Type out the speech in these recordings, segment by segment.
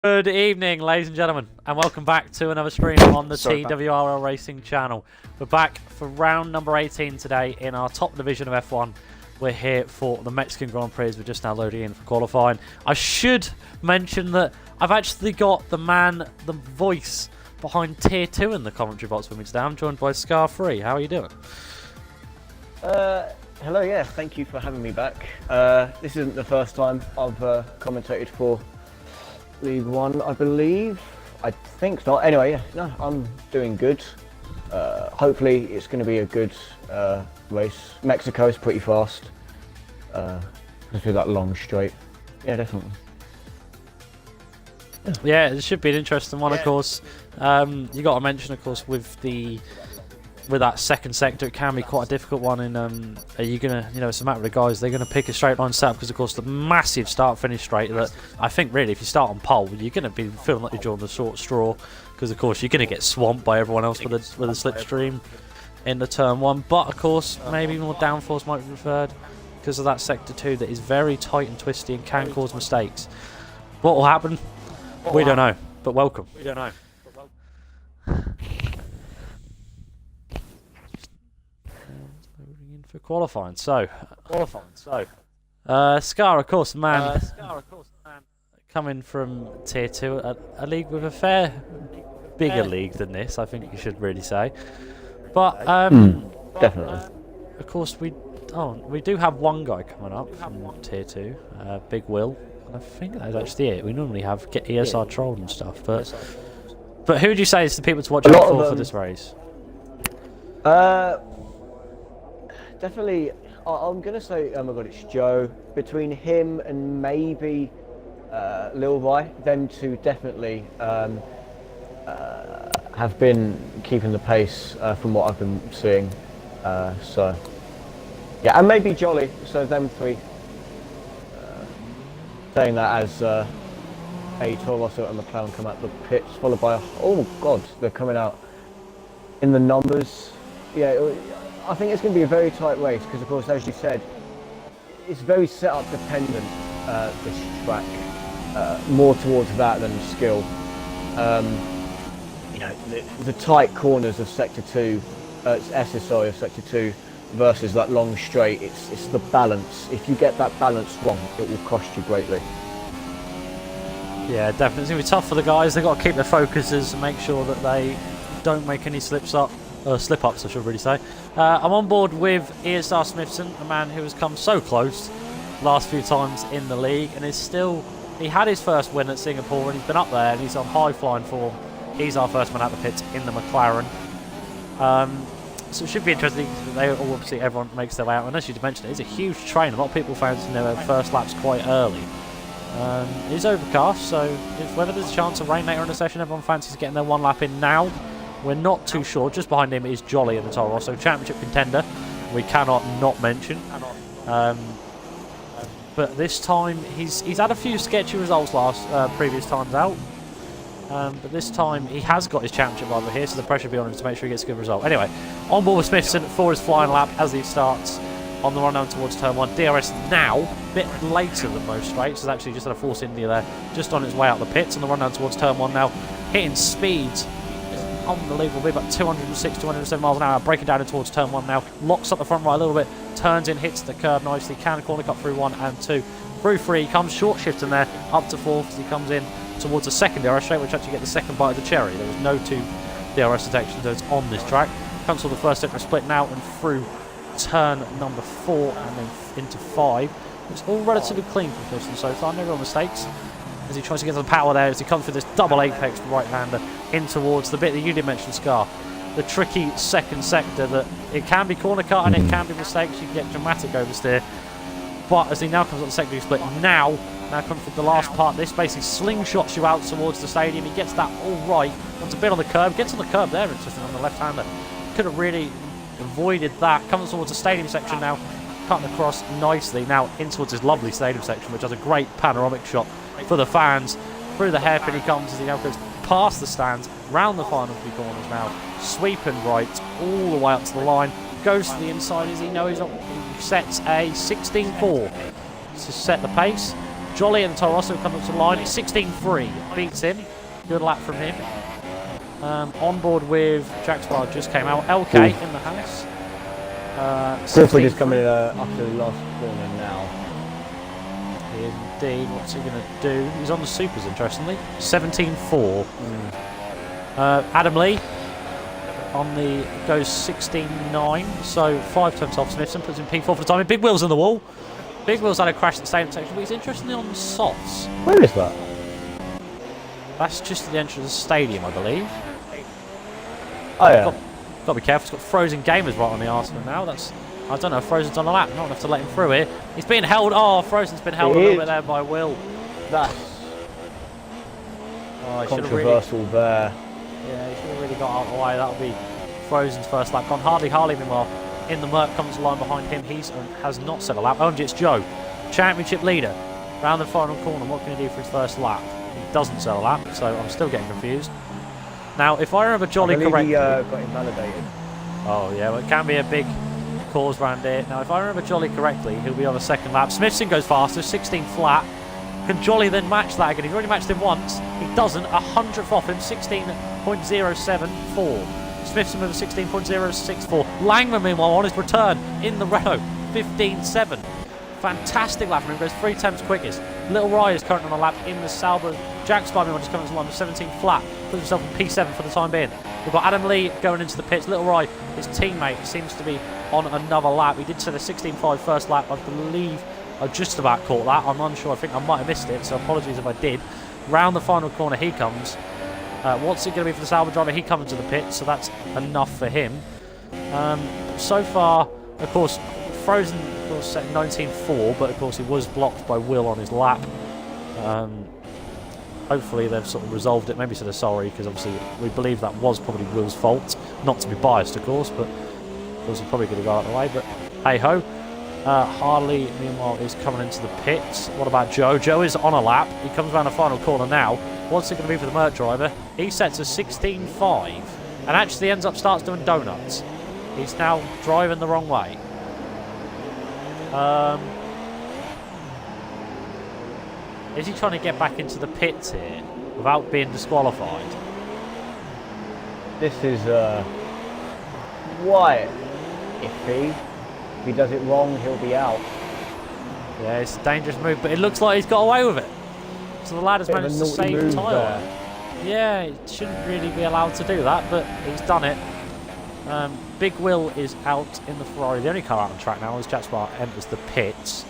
Good evening, ladies and gentlemen, and welcome back to another stream on the TWRL Racing channel. We're back for round number 18 today in our top division of F1. We're here for the Mexican Grand Prix. We're just now loading in for qualifying. I should mention that I've actually got the voice behind Tier 2 in the commentary box with me today. I'm joined by Scar3. How are you doing? Hello, yeah, thank you for having me back. This isn't the first time I've commentated for League One, I believe. I think not. Anyway, yeah, no, I'm doing good. Hopefully it's going to be a good race. Mexico is pretty fast. Let's do that long straight. Yeah, definitely. Yeah, it should be an interesting one, of course. You got to mention, of course, with that second sector, it can be quite a difficult one. Are you gonna, it's a matter of the guys. They're gonna pick a straight line setup because, of course, the massive start-finish straight. That I think really, if you start on pole, you're gonna be feeling like you're drawing the short straw because, of course, you're gonna get swamped by everyone else with a slipstream in the turn one. But of course, maybe more downforce might be preferred because of that sector 2 that is very tight and twisty and can cause mistakes. What will happen? We don't know. But welcome. We don't know. For qualifying, Scar, of course, man, coming from Tier 2, a league with a fair bigger league than this, I think you should really say. But definitely. Of course, we do have one guy coming up from Tier 2, Big Will. And I think that's actually it. We normally have get ESR Troll and stuff, but who would you say is the people to watch out for this race? Definitely, I'm going to say, oh my god, it's Joe. Between him and maybe Lil Vi, them two definitely have been keeping the pace from what I've been seeing. So, yeah, and maybe Jolly, so them three. Saying that as a Toro and McLaren come out the pits, followed by oh god, they're coming out in the numbers. Yeah. I think it's going to be a very tight race because, of course, as you said, it's very setup dependent, this track, more towards that than skill. The tight corners of Sector 2, SSI of Sector 2 versus that long straight, it's the balance. If you get that balance wrong, it will cost you greatly. Yeah, definitely. It's going to be tough for the guys. They've got to keep their focuses and make sure that they don't make any slip-ups, I should really say. I'm on board with ESR Smithson, a man who has come so close last few times in the league and is still... He had his first win at Singapore and he's been up there and he's on high-flying form. He's our first man out the pits in the McLaren. So it should be interesting. Obviously, everyone makes their way out. And as you mentioned, it's a huge train. A lot of people found their first laps quite early. It is overcast, so whether there's a chance of rain later in the session, everyone fancies getting their one lap in now. We're not too sure. Just behind him is Jolly in the Toro Rosso championship contender. We cannot not mention. But this time he's had a few sketchy results previous times out. But this time he has got his championship rival here, so the pressure will be on him to make sure he gets a good result. Anyway, on board with Smithson for his flying lap as he starts on the run down towards turn 1. DRS now, a bit later than most straights. It's actually just had a Force India there, just on its way out the pits on the run down towards turn 1 now, hitting speeds. Unbelievable, be about 206, 207 miles an hour, breaking down towards turn 1 now, locks up the front right a little bit, turns in, hits the curb nicely, can corner cut through 1 and 2, through 3, comes short shifting there, up to 4th as he comes in towards a second DRS straight, which actually get the second bite of the cherry. There was no 2 DRS detection zones on this track. Comes for the first sector split now and through turn number 4 and then into 5. It's all relatively clean from Clifton so far, no real mistakes. As he tries to get to the power there, as he comes through this double apex right-hander in towards the bit that you did mention, Scar. The tricky second sector that it can be corner cut and it can be mistakes. You can get dramatic oversteer. But as he now comes on the secondary split, now comes from the last part. This basically slingshots you out towards the stadium. He gets that all right. Wants a bit on the curb. Gets on the curb there, interesting, on the left-hander. Could have really avoided that. Comes towards the stadium section now. Cutting across nicely now in towards his lovely stadium section, which has a great panoramic shot for the fans. Through the hairpin he comes as he now goes past the stands, round the final 3 corners now, sweeping right all the way up to the line, goes to the inside as he knows he sets a 16.4 to set the pace. Jolly and Torosso come up to the line. It's 16-3. Beats him. Good lap from him. On board with Jack Sparrow just came out. LK in the house. Crawford is coming after the last corner now. Indeed. What's he going to do? He's on the supers, interestingly. 17-4. Adam Lee on the goes 16-9. So 5 tenths off Smithson. Puts him P4 for the time. Big Will's in the wall. Big Will's had a crash at the same section, but he's interestingly on the softs. Where is that? That's just at the entrance of the stadium, I believe. Oh yeah. Got to be careful. He's got Frozen Gamers right on the arsenal now. That's, I don't know if Frozen's on the lap. Not enough to let him through here. He's being held. Oh, Frozen's been held a little bit there by Will. That's controversial there. Yeah, he should have really got out of the way. That'll be Frozen's first lap gone. Harley, meanwhile, in the Merc comes the line behind him. He has not set a lap. Only it's Joe, championship leader, round the final corner. What can he do for his first lap? He doesn't set a lap, so I'm still getting confused. Now, if I remember Jolly correctly, he got invalidated. Oh yeah, well, it can be a big cause round here. Now, if I remember Jolly correctly, he'll be on the second lap. Smithson goes faster, 16 flat. Can Jolly then match that again? He's already matched him once. He doesn't. 100th off him, 16.074. Smithson with a 16.064. Langman, meanwhile, on his return in the Renault, 15.7. Fantastic lap from him. Goes 3 tenths quickest. Little Rye is currently on the lap in the Sauber. Jack Spiderman just coming to the line with 17 flat. Puts himself in P7 for the time being. We've got Adam Lee going into the pits. Little Rye, his teammate, seems to be on another lap. He did set a 16.5 first lap. I believe I just about caught that. I'm unsure. I think I might have missed it, so apologies if I did. Round the final corner he comes. What's it going to be for the Sauber driver? He comes to the pit, so that's enough for him. So far, of course, Frozen was set 19.4, but of course he was blocked by Will on his lap. Hopefully they've sort of resolved it. Maybe said sorry, because obviously we believe that was probably Will's fault. Not to be biased, of course, but of course he probably could have got out of the way. But hey ho. Harley, meanwhile, is coming into the pits. What about Joe? Joe is on a lap. He comes around the final corner now. What's it going to be for the Merc driver? He sets a 16.5 and actually starts doing donuts. He's now driving the wrong way. Is he trying to get back into the pits here without being disqualified? This is quite iffy. If he does it wrong, he'll be out. Yeah, it's a dangerous move, but it looks like he's got away with it. So the lad has managed to save a tyre. Yeah, he shouldn't really be allowed to do that, but he's done it. Big Will is out in the Ferrari. The only car out on track now as Jack Sparrow enters the pits.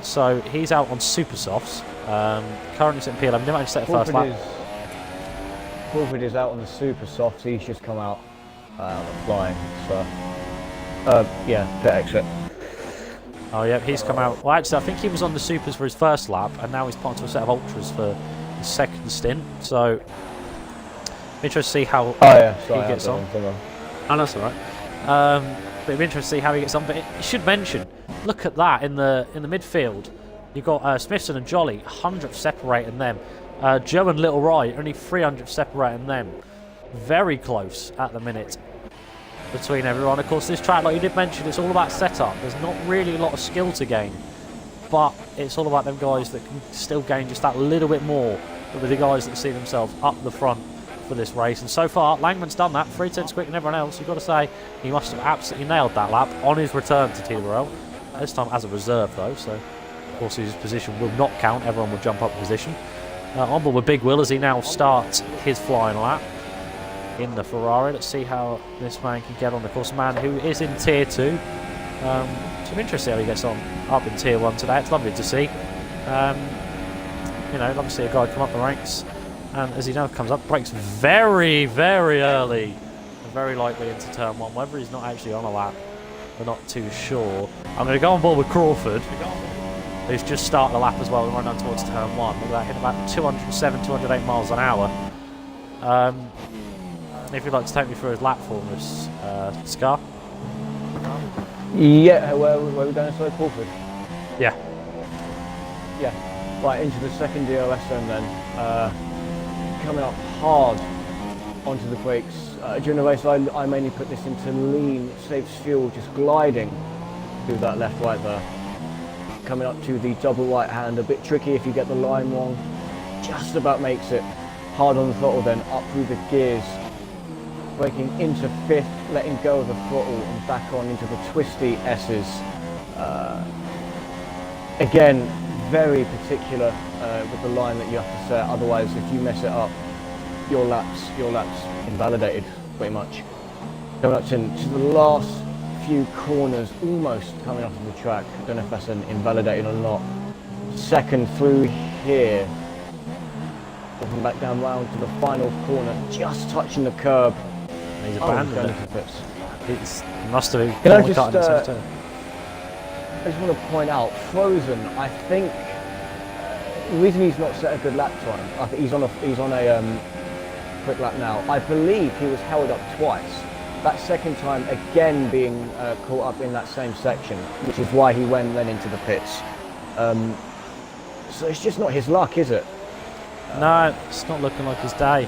So he's out on super softs. Currently sitting P11. Didn't manage to set the first lap. Crawford is out on the super softs. He's just come out flying. So yeah, pit exit. Oh yeah, he's come out. Well, actually, I think he was on the supers for his first lap, and now he's put onto a set of ultras for his second stint. So interesting to see how he gets on. Oh, that's all right. But it'll be interesting to see how he gets on. But you should mention, look at that in the midfield. You've got Smithson and Jolly, 100th separating them. Joe and Little Rye, only 300th separating them. Very close at the minute between everyone. Of course, this track, like you did mention, it's all about setup. There's not really a lot of skill to gain, but it's all about them guys that can still gain just that little bit more with the guys that see themselves up the front for this race. And so far, Langman's done that. 3 tenths quicker than everyone else. You've got to say he must have absolutely nailed that lap on his return to TWRL. This time as a reserve, though, so of course his position will not count. Everyone will jump up position. On board with Big Will as he now starts his flying lap in the Ferrari. Let's see how this man can get on. Of course, a man who is in Tier 2. So I'm interested how he gets on up in Tier 1 today. It's lovely to see. You know, love to see a guy come up the ranks. And as he now comes up, brakes very, very early. And very likely into Turn 1. Whether he's not actually on a lap, we're not too sure. I'm going to go on board with Crawford, who's just started a lap as well and run down towards Turn 1. Look at that, hitting about 207, 208 miles an hour. If you'd like to take me through his lap for us, Scar. Yeah, where are we going? Sorry, Crawford? Yeah. Yeah, right into the second DRS then. Coming up hard onto the brakes. During the race, I mainly put this into lean, saves fuel, just gliding through that left right there. coming up to the double right hand. A bit tricky if you get the line wrong. Just about makes it. Hard on the throttle, then up through the gears. Braking into 5th, letting go of the throttle and back on into the twisty S's. Again, very particular with the line that you have to set. Otherwise, if you mess it up, your lap's invalidated pretty much. Coming up to the last few corners, almost coming off of the track. I don't know if that's an invalidated or not. Second through here. Walking back down round to the final corner, just touching the curb. He's abandoned it. He must have been. Can I just want to point out, Frozen, I think the reason he's not set a good lap time, I think he's on a quick lap now. I believe he was held up twice. That second time again being caught up in that same section, which is why he went then into the pits. So it's just not his luck, is it? No, it's not looking like his day.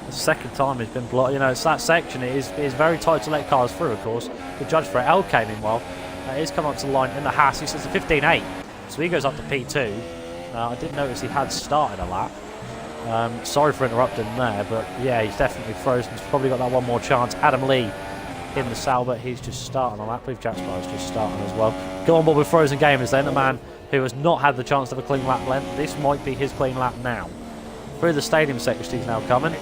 The second time he's been blocked. You know, it's that section. It is very tight to let cars through, of course. The judge for it, LK, meanwhile, is coming up to the line in the Haas. He says a 15.8, so he goes up to P2. I did notice he had started a lap. Sorry for interrupting there, but yeah, he's definitely frozen. He's probably got that one more chance. Adam Lee in the Sauber, he's just starting a lap. I believe Jack Sparrow's just starting as well. Go on board with Frozen Gamers then, the man who has not had the chance to have a clean lap length. This might be his clean lap now. Through the stadium section, he's now coming.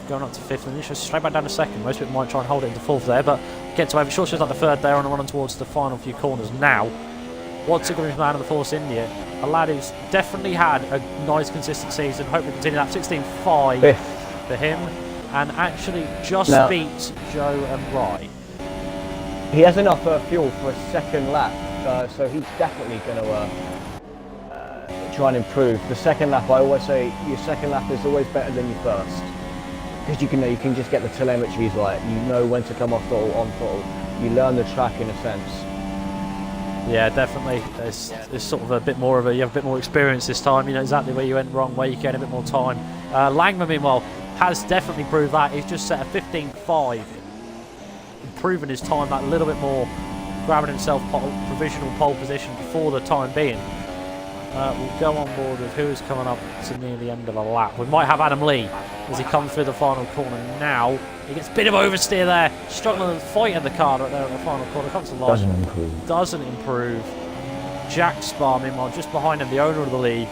Going up to 5th, and he's just straight back down to 2nd. Most people might try and hold it into 4th there, but gets away. Short shows like the 3rd there, and running towards the final few corners now. What's it going to be man of the Force India? A lad who's definitely had a nice consistent season. Hope we continue that. 16.5 for him, and actually just beat Joe and Rye. He has enough fuel for a second lap, so he's definitely going to try and improve. The second lap, I always say, your second lap is always better than your first, because you can just get the telemetries right. You know when to come off throttle, on throttle. You learn the track in a sense. Yeah, definitely. There's sort of a bit more of a, you have a bit more experience this time. You know exactly where you went wrong, where you get a bit more time. Langman, meanwhile, has definitely proved that. He's just set a 15.5, improving his time that little bit more, grabbing himself provisional pole position for the time being. We'll go on board with who is coming up to near the end of a lap. We might have Adam Lee as he comes through the final corner now. He gets a bit of oversteer there, struggling to fight in the car right there at the final corner. Comes to the line. Doesn't improve. Jack Sparr, meanwhile, just behind him, the owner of the league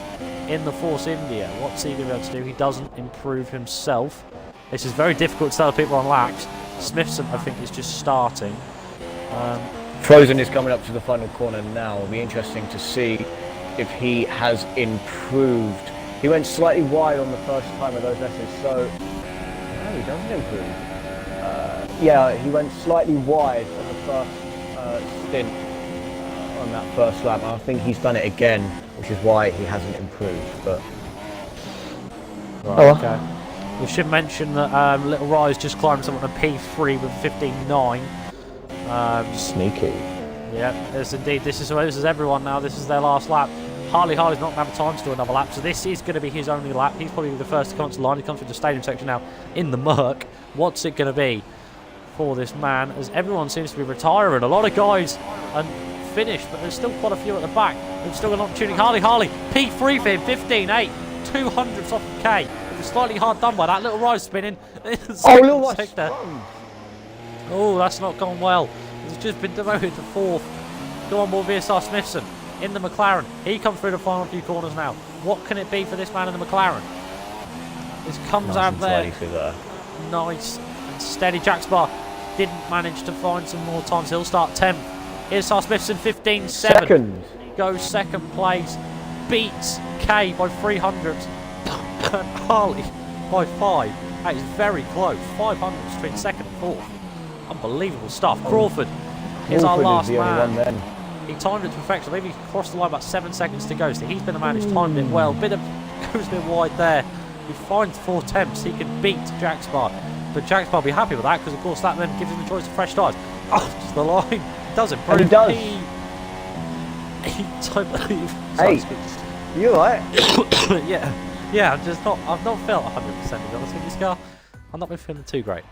in the Force India. What's he going to be able to do? He doesn't improve himself. This is very difficult to tell people on laps. Smithson, I think, is just starting. Frozen is coming up to the final corner now. It'll be interesting to see if he has improved. He went slightly wide on the first time of those lessons, so no, he doesn't improve. Yeah, he went slightly wide on the first stint on that first lap. I think he's done it again, which is why he hasn't improved. But right, okay. We should mention that Little Rise just climbed someone on a P3 with 15.9. Sneaky. Yeah, yes indeed. This is everyone now. This is their last lap. Harley's not going to have time to do another lap, so this is going to be his only lap. He's probably the first to come to the line. He comes through the stadium section now in the Merc. What's it going to be for this man, as everyone seems to be retiring? A lot of guys are finished, but there's still quite a few at the back. They've still got an opportunity. Harley, P3 for him, 15.8, 200ths off of K. It was slightly hard done by that. Little Rise spinning. Little Rise spun. Oh, that's not gone well. He's just been demoted to 4th. Go on board VSR Smithson in the McLaren. He comes through the final few corners now. What can it be for this man in the McLaren? This comes out there. Nice and steady. Jack Sparr didn't manage to find some more time, so he'll start 10th. VSR Smithson 15.7. Second. Goes second place. Beats K by 300ths. Harley by 5. That is very close. 500ths between 2nd and 4th. Unbelievable stuff. Crawford is our last man. He timed it to perfection. Maybe he crossed the line about 7 seconds to go. So he's been the man who's timed it well. Goes a bit wide there. He finds 4 attempts. He can beat Jack Sparr. But Jack Sparr will be happy with that, because of course that then gives him the choice of fresh tyres. Oh, just the line. Does it? And he does. Hey, you alright? yeah. I've not felt 100% to be honest with this car. I've not been feeling too great.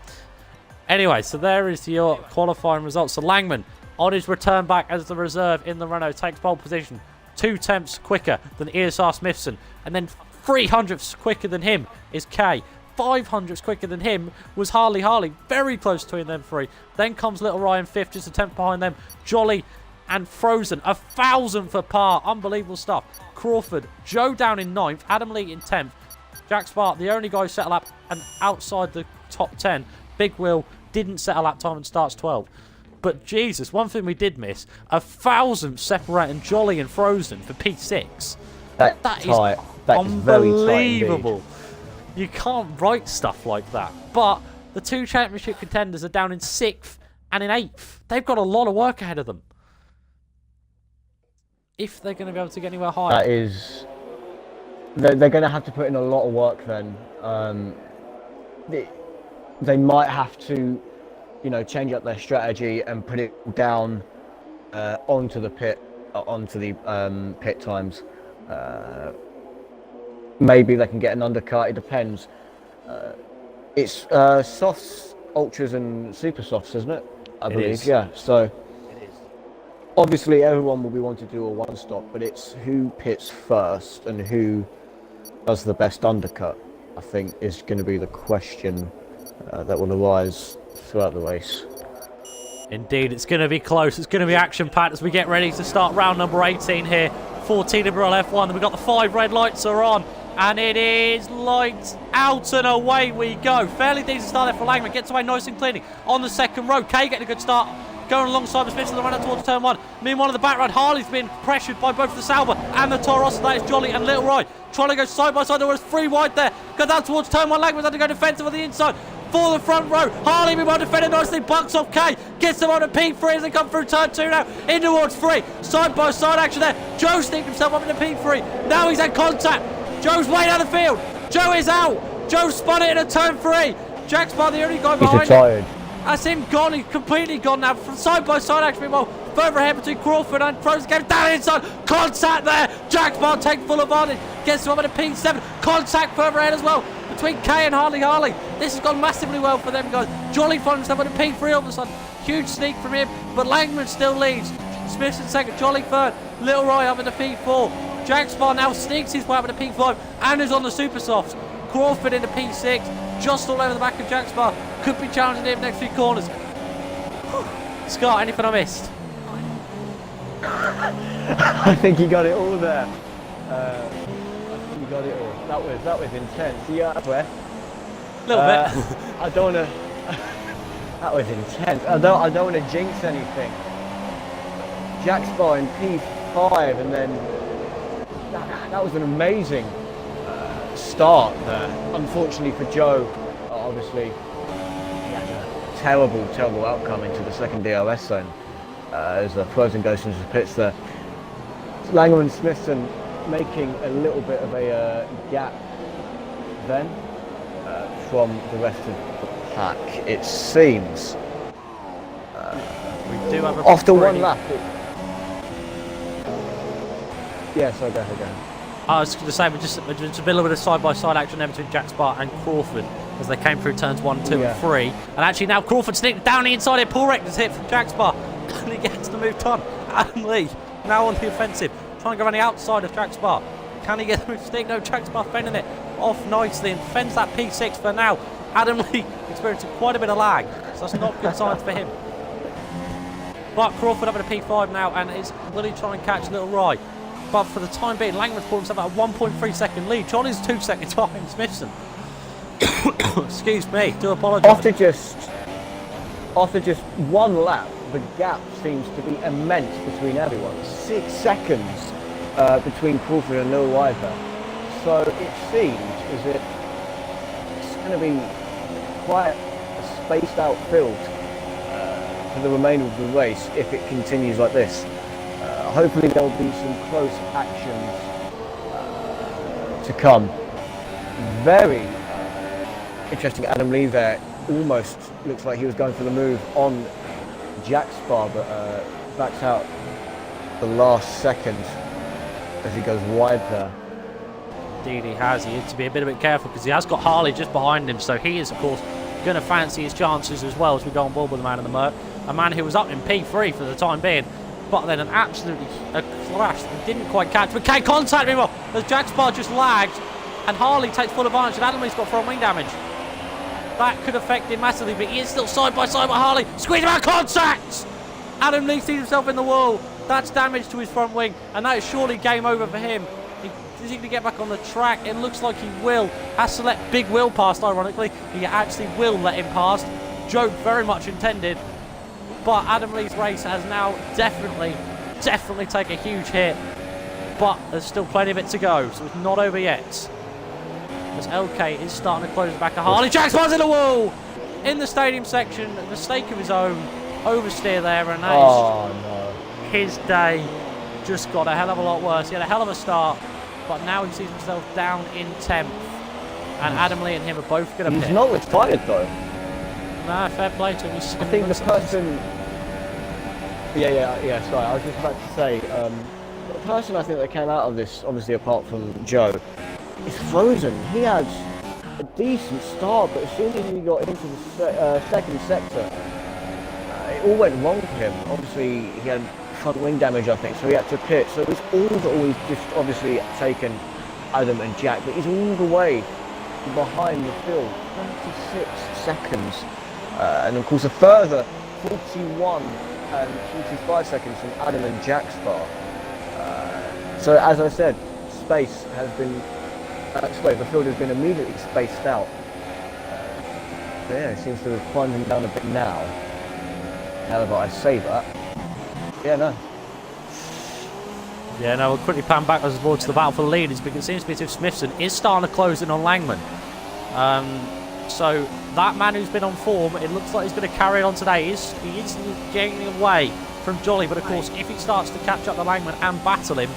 Anyway, so there is your qualifying results. So Langman on his return back as the reserve in the Renault, takes pole position. 2/10 quicker than ESR Smithson, and then 300ths quicker than him is Kay. 500ths quicker than him was Harley. Very close between them three. Then comes Little Ryan 5th, just a 10th behind them. Jolly and Frozen, 1,000 for par. Unbelievable stuff. Crawford, Joe down in 9th, Adam Lee in 10th. Jack Spark, the only guy who set a lap and outside the top 10. Big Will didn't set a lap time and starts 12th. But Jesus, one thing we did miss, 1,000 separating Jolly and Frozen for P6. That is unbelievable. You can't write stuff like that. But the 2 championship contenders are down in 6th and in 8th. They've got a lot of work ahead of them. If they're going to be able to get anywhere higher. That is... They're going to have to put in a lot of work then. They might have to, you know, change up their strategy and put it down onto the pit times. Maybe they can get an undercut. It depends. It's softs, ultras, and super softs, isn't it? I believe. Yeah. So it is. Obviously, everyone will be wanting to do a one-stop, but it's who pits first and who does the best undercut, I think, is going to be the question that will arise throughout the race. Indeed, it's going to be close. It's going to be action-packed as we get ready to start round number 18 here for TWRL F1. We've got the 5 red lights are on, and it is lights out and away we go. Fairly decent start there for Langman. Gets away nice and cleanly on the second row. Kay getting a good start. Going alongside the Smiths on the run out towards turn 1. Meanwhile, in the back ride, Harley's being pressured by both the Sauber and the TWRL. That is Jolly and Little Roy. Trying to go side by side. There was 3 wide there. Got down towards turn 1. Langman's had to go defensive on the inside for the front row. Harley, meanwhile, defended nicely. Bucks off Kay. Gets them on a P3 as they come through turn 2 now. In towards 3. Side by side action there. Joe sneaked himself up into P3. Now he's had contact. Joe's way down the field. Joe is out. Joe spun it in a turn 3. Jack's by the only guy behind He's retired. That's him gone. He's completely gone now. From side by side action. Well, further ahead between Crawford and Frozen. Goes down inside. Contact there. Jack's bar takes full advantage. Gets to him at a P7. Contact further ahead as well between Kay and Harley. This has gone massively well for them guys. Jolly finds himself at a P3 all of a sudden. Huge sneak from him, but Langman still leads. Smith's in second. Jolly third. Little Roy up in the P4. Jack Sparr now sneaks his way up in the P5 and is on the super softs. Crawford in the P6, just all over the back of Jack Sparr. Could be challenging him next few corners. Scott, anything I missed? I think you got it all there. I think you got it all. That was intense. Yeah, a little bit. I don't want to. That was intense. I don't want to jinx anything. Jack Sparr in P5, and then that was an amazing start there. Unfortunately for Joe, obviously he had a terrible outcome into the second DRS zone as Frozen goes into the pits there. Langham and Smithson making a little bit of a gap then from the rest of the pack, it seems. We do have a after one lap. Yeah, so go ahead. I was going to say, just a little bit of side-by-side action there between Jack Sparr and Crawford as they came through turns 1, 2 and 3. And actually now Crawford sneaked down the inside here. Paul Rector's hit from Jack Sparr. And he gets the move done. Adam Lee now on the offensive, trying to go around the outside of Jack Sparr. Can he get the move stick? No, Jack Sparr fending it off nicely and fends that P6 for now. Adam Lee experiencing quite a bit of lag, so that's not good signs for him. But Crawford up at a P5 now and is really trying to catch Little Roy. But for the time being, Langman's pulled himself out a 1.3 second lead. Johnny's 2 seconds behind Smithson. Excuse me, do apologise. After just one lap, the gap seems to be immense between everyone. 6 seconds between Crawford and Lil Ryder. So it seems as if it's going to be quite a spaced out field for the remainder of the race if it continues like this. Hopefully there will be some close actions to come. Very interesting. Adam Lee there almost looks like he was going for the move on Jack Sparr, but backs out the last second as he goes wide there. Indeed he has. He needs to be a bit careful because he has got Harley just behind him, so he is of course going to fancy his chances as well as we go on board with the man in the Merc. a man who was up in P3 for the time being, but then an absolutely crash and didn't quite catch. But can't contact him as Jack Sparr just lagged, and Harley takes full advantage, and Adam Lee's got front wing damage. That could affect him massively, but he is still side by side with Harley. Squeeze him out, contact! Adam Lee sees himself in the wall. That's damage to his front wing, and that is surely game over for him. Is he going to get back on the track? It looks like he will. Has to let Big Will past, ironically. He actually will let him past. Joke very much intended. But Adam Lee's race has now definitely taken a huge hit. But there's still plenty of it to go, so it's not over yet. As LK is starting to close the back of Harley. Jack Sparr's in the wall! In the stadium section, a mistake of his own. Oversteer there, and that is his day. Just got a hell of a lot worse. He had a hell of a start, but now he sees himself down in 10th. And Adam Lee and him are both going to pit. He's not retired though. Nah, fair play to him. I think the person... Yeah, sorry, I was just about to say, the person I think that came out of this, obviously apart from Joe, is Frozen. He had a decent start, but as soon as he got into the second sector, it all went wrong for him. Obviously, he had front wing damage, I think, so he had to pit. So it's always just obviously taken Adam and Jack, but he's all the way behind the field, 26 seconds. And of course, a further 41 and 45 seconds from Adam and Jack Sparr. So as I said, space has been, the field has been immediately spaced out. Yeah, it seems to have climbing down a bit now. However, I say that. Yeah, no. Yeah, no, we'll quickly pan back as well to the battle for the lead, because it seems to be as if Smithson is starting to close in on Langman. So that man who's been on form, it looks like he's going to carry it on today. He is gaining away from Jolly, but of course, if he starts to catch up the Langman and battle him,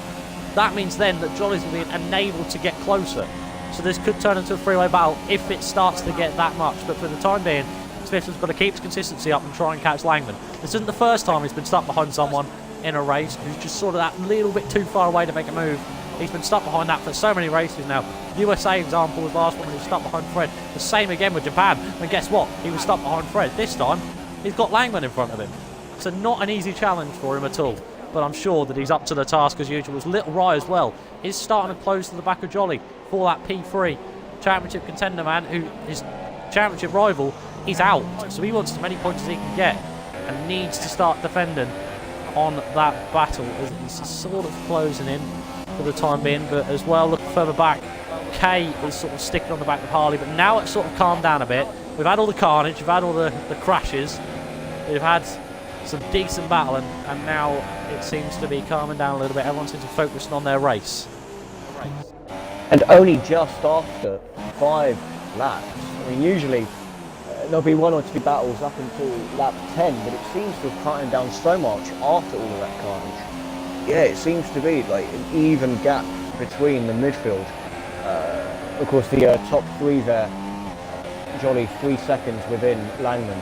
that means then that Jolly's going to be enabled to get closer. So this could turn into a three-way battle if it starts to get that much. But for the time being, Smithson's got to keep his consistency up and try and catch Langman. This isn't the first time he's been stuck behind someone in a race who's just sort of that little bit too far away to make a move. He's been stuck behind that for so many races now. USA example was last one when he was stuck behind Fred. The same again with Japan. And guess what? He was stuck behind Fred. This time, he's got Langman in front of him. So not an easy challenge for him at all. But I'm sure that he's up to the task as usual. As Little Rye as well is starting to close to the back of Jolly for that P3 championship contender man, who his championship rival is out. So he wants as many points as he can get and needs to start defending on that battle as he's sort of closing in for the time being. But as well, look further back, Kay is sort of sticking on the back of Harley, but now it's sort of calmed down a bit. We've had all the carnage, we've had all the crashes, we've had some decent battling, and now it seems to be calming down a little bit. Everyone seems to be focusing on their race. And only just after 5 laps. I mean, usually there'll be 1 or 2 battles up until lap 10, but it seems to have calmed down so much after all of that carnage. Yeah, it seems to be like an even gap between the midfield. Of course, the top 3 there, Jolly 3 seconds within Langman.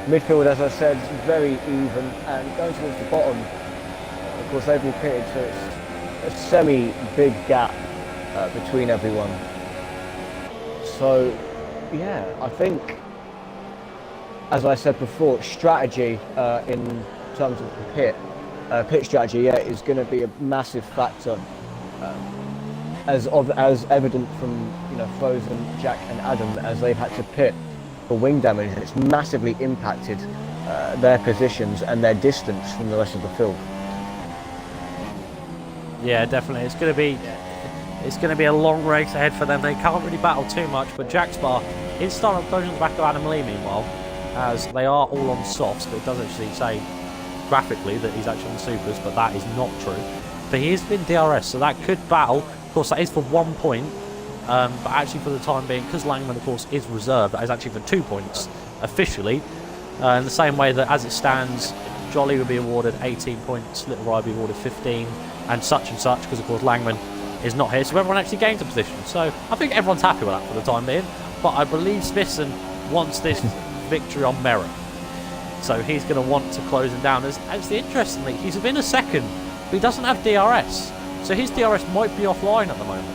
Midfield, as I said, very even, and going towards the bottom, of course, they've all pitted, so it's a semi-big gap between everyone. So, yeah, I think, as I said before, strategy in terms of the pit strategy, yeah, is going to be a massive factor, as evident from Frozen, Jack, and Adam, as they've had to pit for wing damage, and it's massively impacted their positions and their distance from the rest of the field. Yeah, definitely. It's going to be a long race ahead for them. They can't really battle too much, but Jack Sparr is starting closing the back of Adam Lee meanwhile, as they are all on softs, but it does actually say graphically that he's actually on supers, but that is not true. But he has been DRS, so that could battle. Of course, that is for 1 point. But actually for the time being, because Langman of course is reserved, that is actually for 2 points officially, in the same way that as it stands, Jolly will be awarded 18 points, Little Rye will be awarded 15, and such, because of course Langman is not here, so everyone actually gains a position. So I think everyone's happy with that for the time being, but I believe Smithson wants this victory on merit, so he's going to want to close him down. Actually, interestingly, he's within a second, but he doesn't have DRS, so his DRS might be offline at the moment.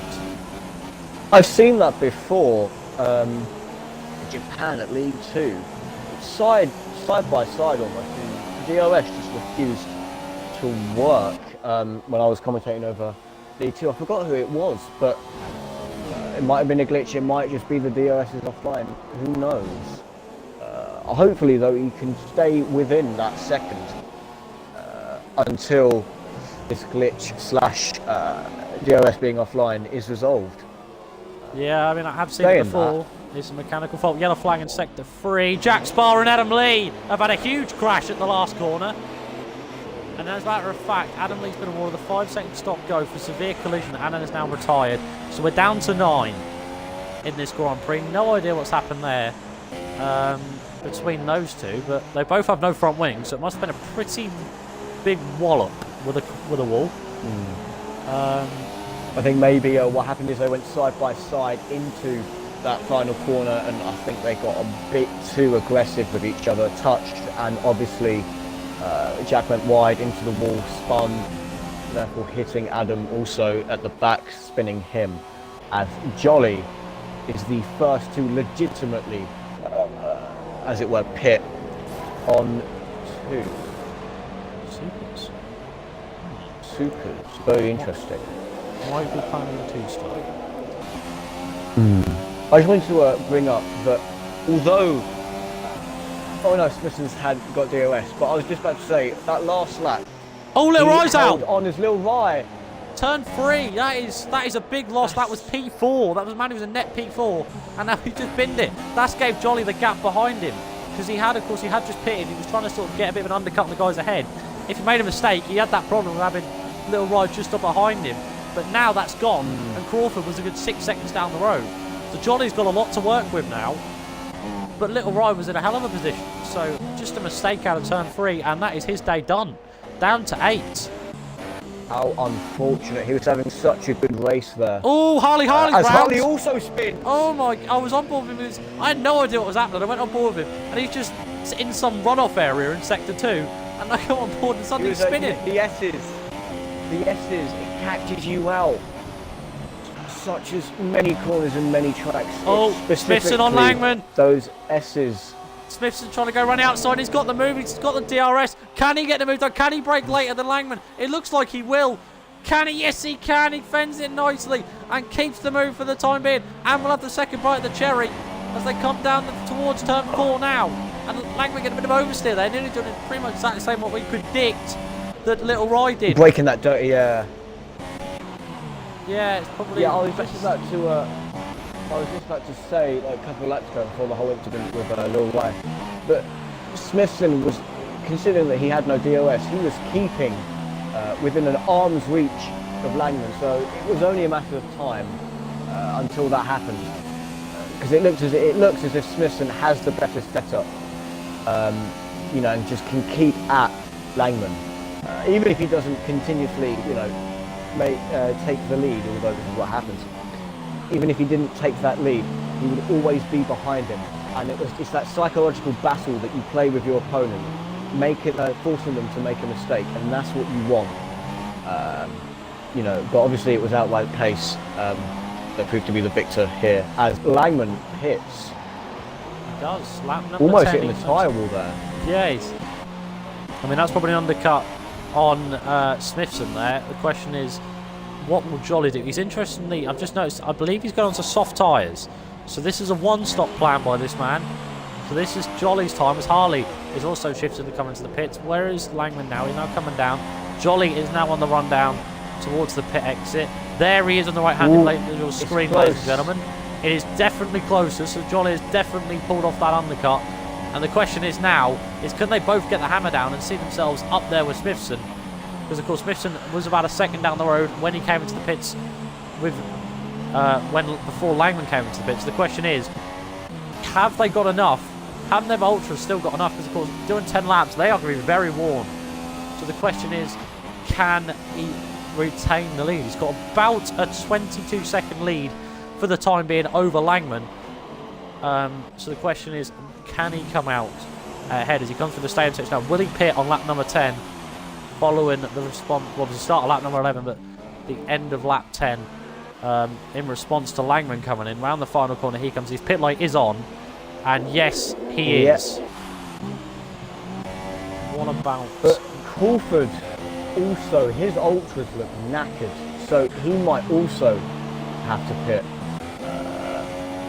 I've seen that before, Japan at League 2, side by side almost, in DRS just refused to work when I was commentating over D2. I forgot who it was, but it might have been a glitch. It might just be the DRS is offline. Who knows? Hopefully, though, he can stay within that second until this glitch slash DRS being offline is resolved. Yeah, I mean, I have seen it before. It's a mechanical fault. Yellow flag in sector 3. Jack Sparrow and Adam Lee have had a huge crash at the last corner. And as a matter of fact, Adam Lee's been awarded the 5-second stop go for severe collision. Adam is now retired. So we're down to 9 in this Grand Prix. No idea what's happened there between those two, but they both have no front wings, so it must have been a pretty big wallop with a wall. I think maybe what happened is they went side by side into that final corner, and I think they got a bit too aggressive with each other, touched, and obviously Jack went wide into the wall, spun, therefore hitting Adam also at the back, spinning him, as Jolly is the first to legitimately, as it were, pit on 2. Supers. Very interesting. Why are we planning the 2-stop? I just wanted to bring up that although Smithson's had got DOS, but I was just about to say that last lap. Oh, Little Rye's out on his Little Rye. Turn 3. That is a big loss. That was P4. That was a man who was a net P4, and now he just binned it. That gave Jolly the gap behind him because he had just pitted. He was trying to sort of get a bit of an undercut on the guys ahead. If he made a mistake, he had that problem with having Little Rye just up behind him. But now that's gone, and Crawford was a good 6 seconds down the road. So Jolly's got a lot to work with now. But Little Rye was in a hell of a position. So just a mistake out of turn 3, and that is his day done. Down to 8. How unfortunate. He was having such a good race there. Oh, Harley as Harley also spins. Oh my, I was on board with him. I had no idea what was happening. I went on board with him, and he's just in some runoff area in sector 2. And I go on board and suddenly he's spinning. The S's, it catches you out. Such as many corners and many tracks. Oh, Smithson on Langman. Those S's. Smithson trying to go run outside. He's got the move. He's got the DRS. Can he get the move done? Can he break later than Langman? It looks like he will. Can he? Yes, he can. He fends it nicely and keeps the move for the time being. And we'll have the second bite of the cherry as they come down towards turn 4 now. And Langman getting a bit of oversteer there. Nearly doing pretty much exactly the same what we predict that Little Rye did. Breaking that dirty, yeah, it's probably. Yeah, I was just about to say, like, a couple of laps ago before the whole incident with Little Rye, but Smithson was, considering that he had no DOS, he was keeping within an arm's reach of Langman, so it was only a matter of time until that happened, because it looks as if Smithson has the better setup, and just can keep at Langman, even if he doesn't continuously, take the lead, although this is what happens. Even if he didn't take that lead, he would always be behind him. And it's that psychological battle that you play with your opponent, forcing them to make a mistake, and that's what you want. But obviously it was outright pace that proved to be the victor here, as Langman hits. He does. Lap number almost 10, hitting the tyre wall there. Yeah, that's probably an undercut on Smithson there. The question is, what will Jolly do? He's interestingly, I've just noticed, I believe he's gone onto soft tyres. So this is a one-stop plan by this man. So this is Jolly's time, as Harley is also shifted to come into the pits. Where is Langman now? He's now coming down. Jolly is now on the run down towards the pit exit. There he is on the right-hand lane of your screen, ladies and gentlemen. It is definitely closer, so Jolly has definitely pulled off that undercut. And the question is now, can they both get the hammer down and see themselves up there with Smithson? Because of course Smithson was about a second down the road when he came into the pits before Langman came into the pits. The question is, have they got enough? Have them Ultras still got enough? Because of course doing 10 laps they are going to be very worn. So the question is, can he retain the lead? He's got about a 22-second lead for the time being over Langman. So the question is, can he come out ahead as he comes through the stadium section now? Will he pit on lap number 10? Following the response, well, the start of lap number 11, but the end of lap 10, in response to Langman coming in. Round the final corner, he comes. His pit light is on, and yes, he is. One about... But Crawford also, his ultras look knackered, so he might also have to pit.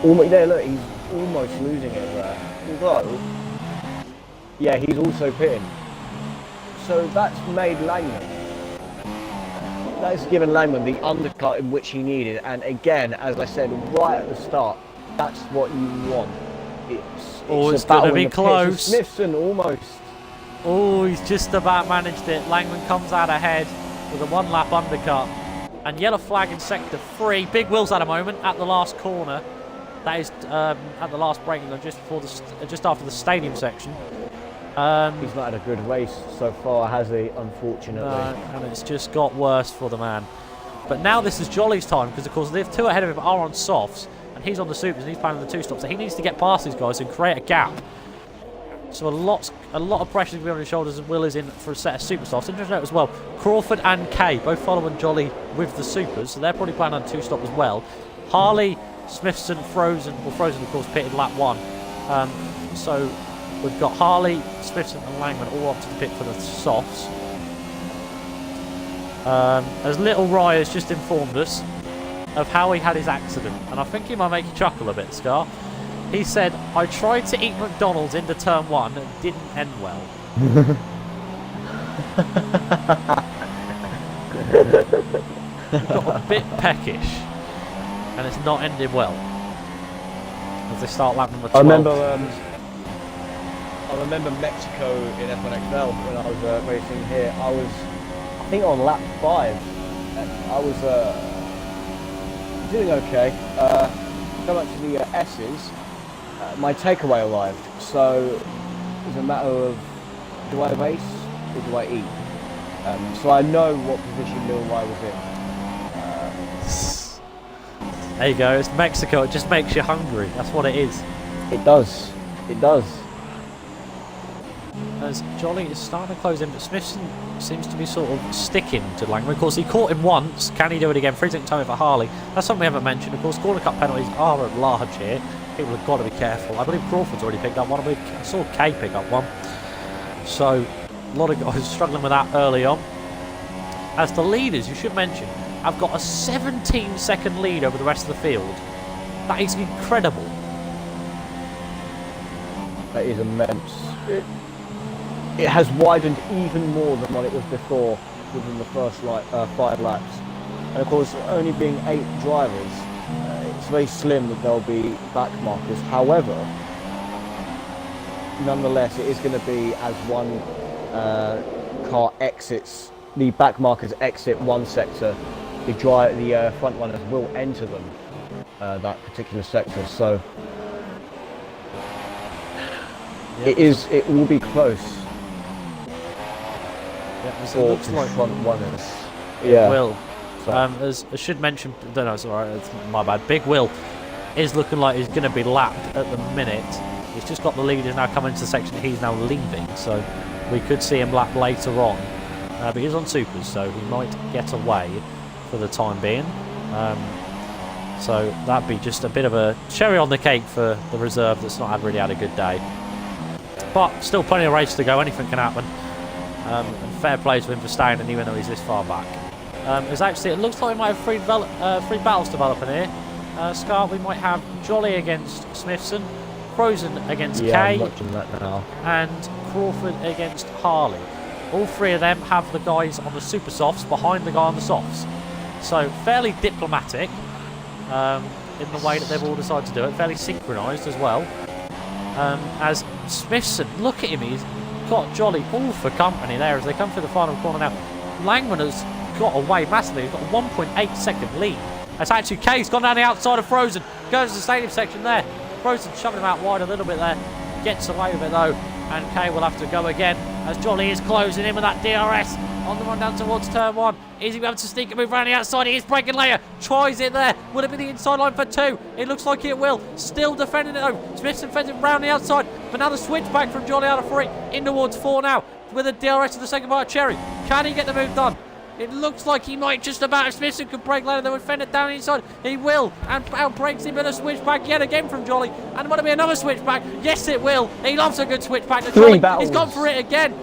Almost, there, look, he's almost losing it there. Although, yeah, he's also pitting. So that's made Langman. That's given Langman the undercut in which he needed, and again, as I said right at the start, that's what you want. It's going to be close. Smithson almost. Oh, he's just about managed it. Langman comes out ahead with a one-lap undercut. And yellow flag in sector 3. Big Will's at a moment at the last corner. That is at the last braking line, just after the stadium section. He's not had a good race so far, has he? Unfortunately. No, and it's just got worse for the man. But now this is Jolly's time, because of course the two ahead of him are on softs, and he's on the supers, and he's planning the 2-stop. So he needs to get past these guys and create a gap. So a lot of pressure to be on his shoulders, and Will is in for a set of super softs. Interesting note as well, Crawford and Kay both following Jolly with the supers, so they're probably planning on 2-stop as well. Harley, Smithson, Frozen, well Frozen of course pitted lap 1. So we've got Harley, Smithson and Langman all up to the pit for the softs. As Little Rye has just informed us of how he had his accident, and I think he might make you chuckle a bit, Scar. He said, I tried to eat McDonald's into turn 1 and it didn't end well. Got a bit peckish and it's not ended well. As they start lap number 12. I remember Mexico in F1XL when I was racing here. I think on lap 5. I was doing okay. Come up to the S's. My takeaway arrived, so it was a matter of, do I race or do I eat? So I know what position Lil Y was in. There you go, it's Mexico, it just makes you hungry, that's what it is. It does, it does. As Jolly is starting to close in, but Smithson seems to be sort of sticking to Langman. Of course, he caught him once, can he do it again? Freezing time for Harley, that's something we haven't mentioned. Of course, corner cut penalties are at large here. People have got to be careful. I believe Crawford's already picked up one. I saw Kay pick up one. So, a lot of guys struggling with that early on. As the leaders, you should mention, have got a 17-second lead over the rest of the field. That is incredible. That is immense. It has widened even more than what it was before within the first 5 laps. And of course, only being 8 drivers, it's very slim that there'll be back markers. However, nonetheless, it is going to be as one car exits, the back markers exit one sector, the front runners will enter them, that particular sector. So yep. it will be close. Yep, for it looks like front runners. Yeah. It will. As I should mention, no, it's alright, it's my bad. Big Will is looking like he's going to be lapped at the minute. He's just got the leaders now coming into the section that he's now leaving, so we could see him lap later on. But he's on supers, so he might get away for the time being. So that'd be just a bit of a cherry on the cake for the reserve that's not really had a good day. But still plenty of race to go, anything can happen. And fair play to him for staying, and even though he's this far back. As actually, it looks like we might have three battles developing here. Scar, we might have Jolly against Smithson, Frozen against Kay, I'm watching that now. and Crawford against Harley. All 3 of them have the guys on the super softs behind the guy on the softs. So fairly diplomatic in the way that they've all decided to do it, fairly synchronised as well. As Smithson, look at him, he's got Jolly all for company there as they come through the final corner now. Langman has got away massively, he's got a 1.8 second lead. That's actually Kay's gone down the outside of Frozen, goes to the stadium section there. Frozen shoving him out wide a little bit there, gets away with it though, and Kay will have to go again as Jolly is closing in with that DRS on the run down towards turn 1. Is he able to sneak and move around the outside? He is braking later, tries it there. Will it be the inside line for 2? It looks like it will. Still defending it though. Smithson fends it round the outside, but another switch back from Jolly out of 3 in towards 4 now with a DRS to the second by Cherry. Can he get the move done? It looks like he might just about. If Smithson could break later, they would fend it down inside. He will, and out breaks him, but a switch back yet again from Jolly. And will it be another switch back? Yes, it will. He loves a good switch back. Three battles. He's gone for it again.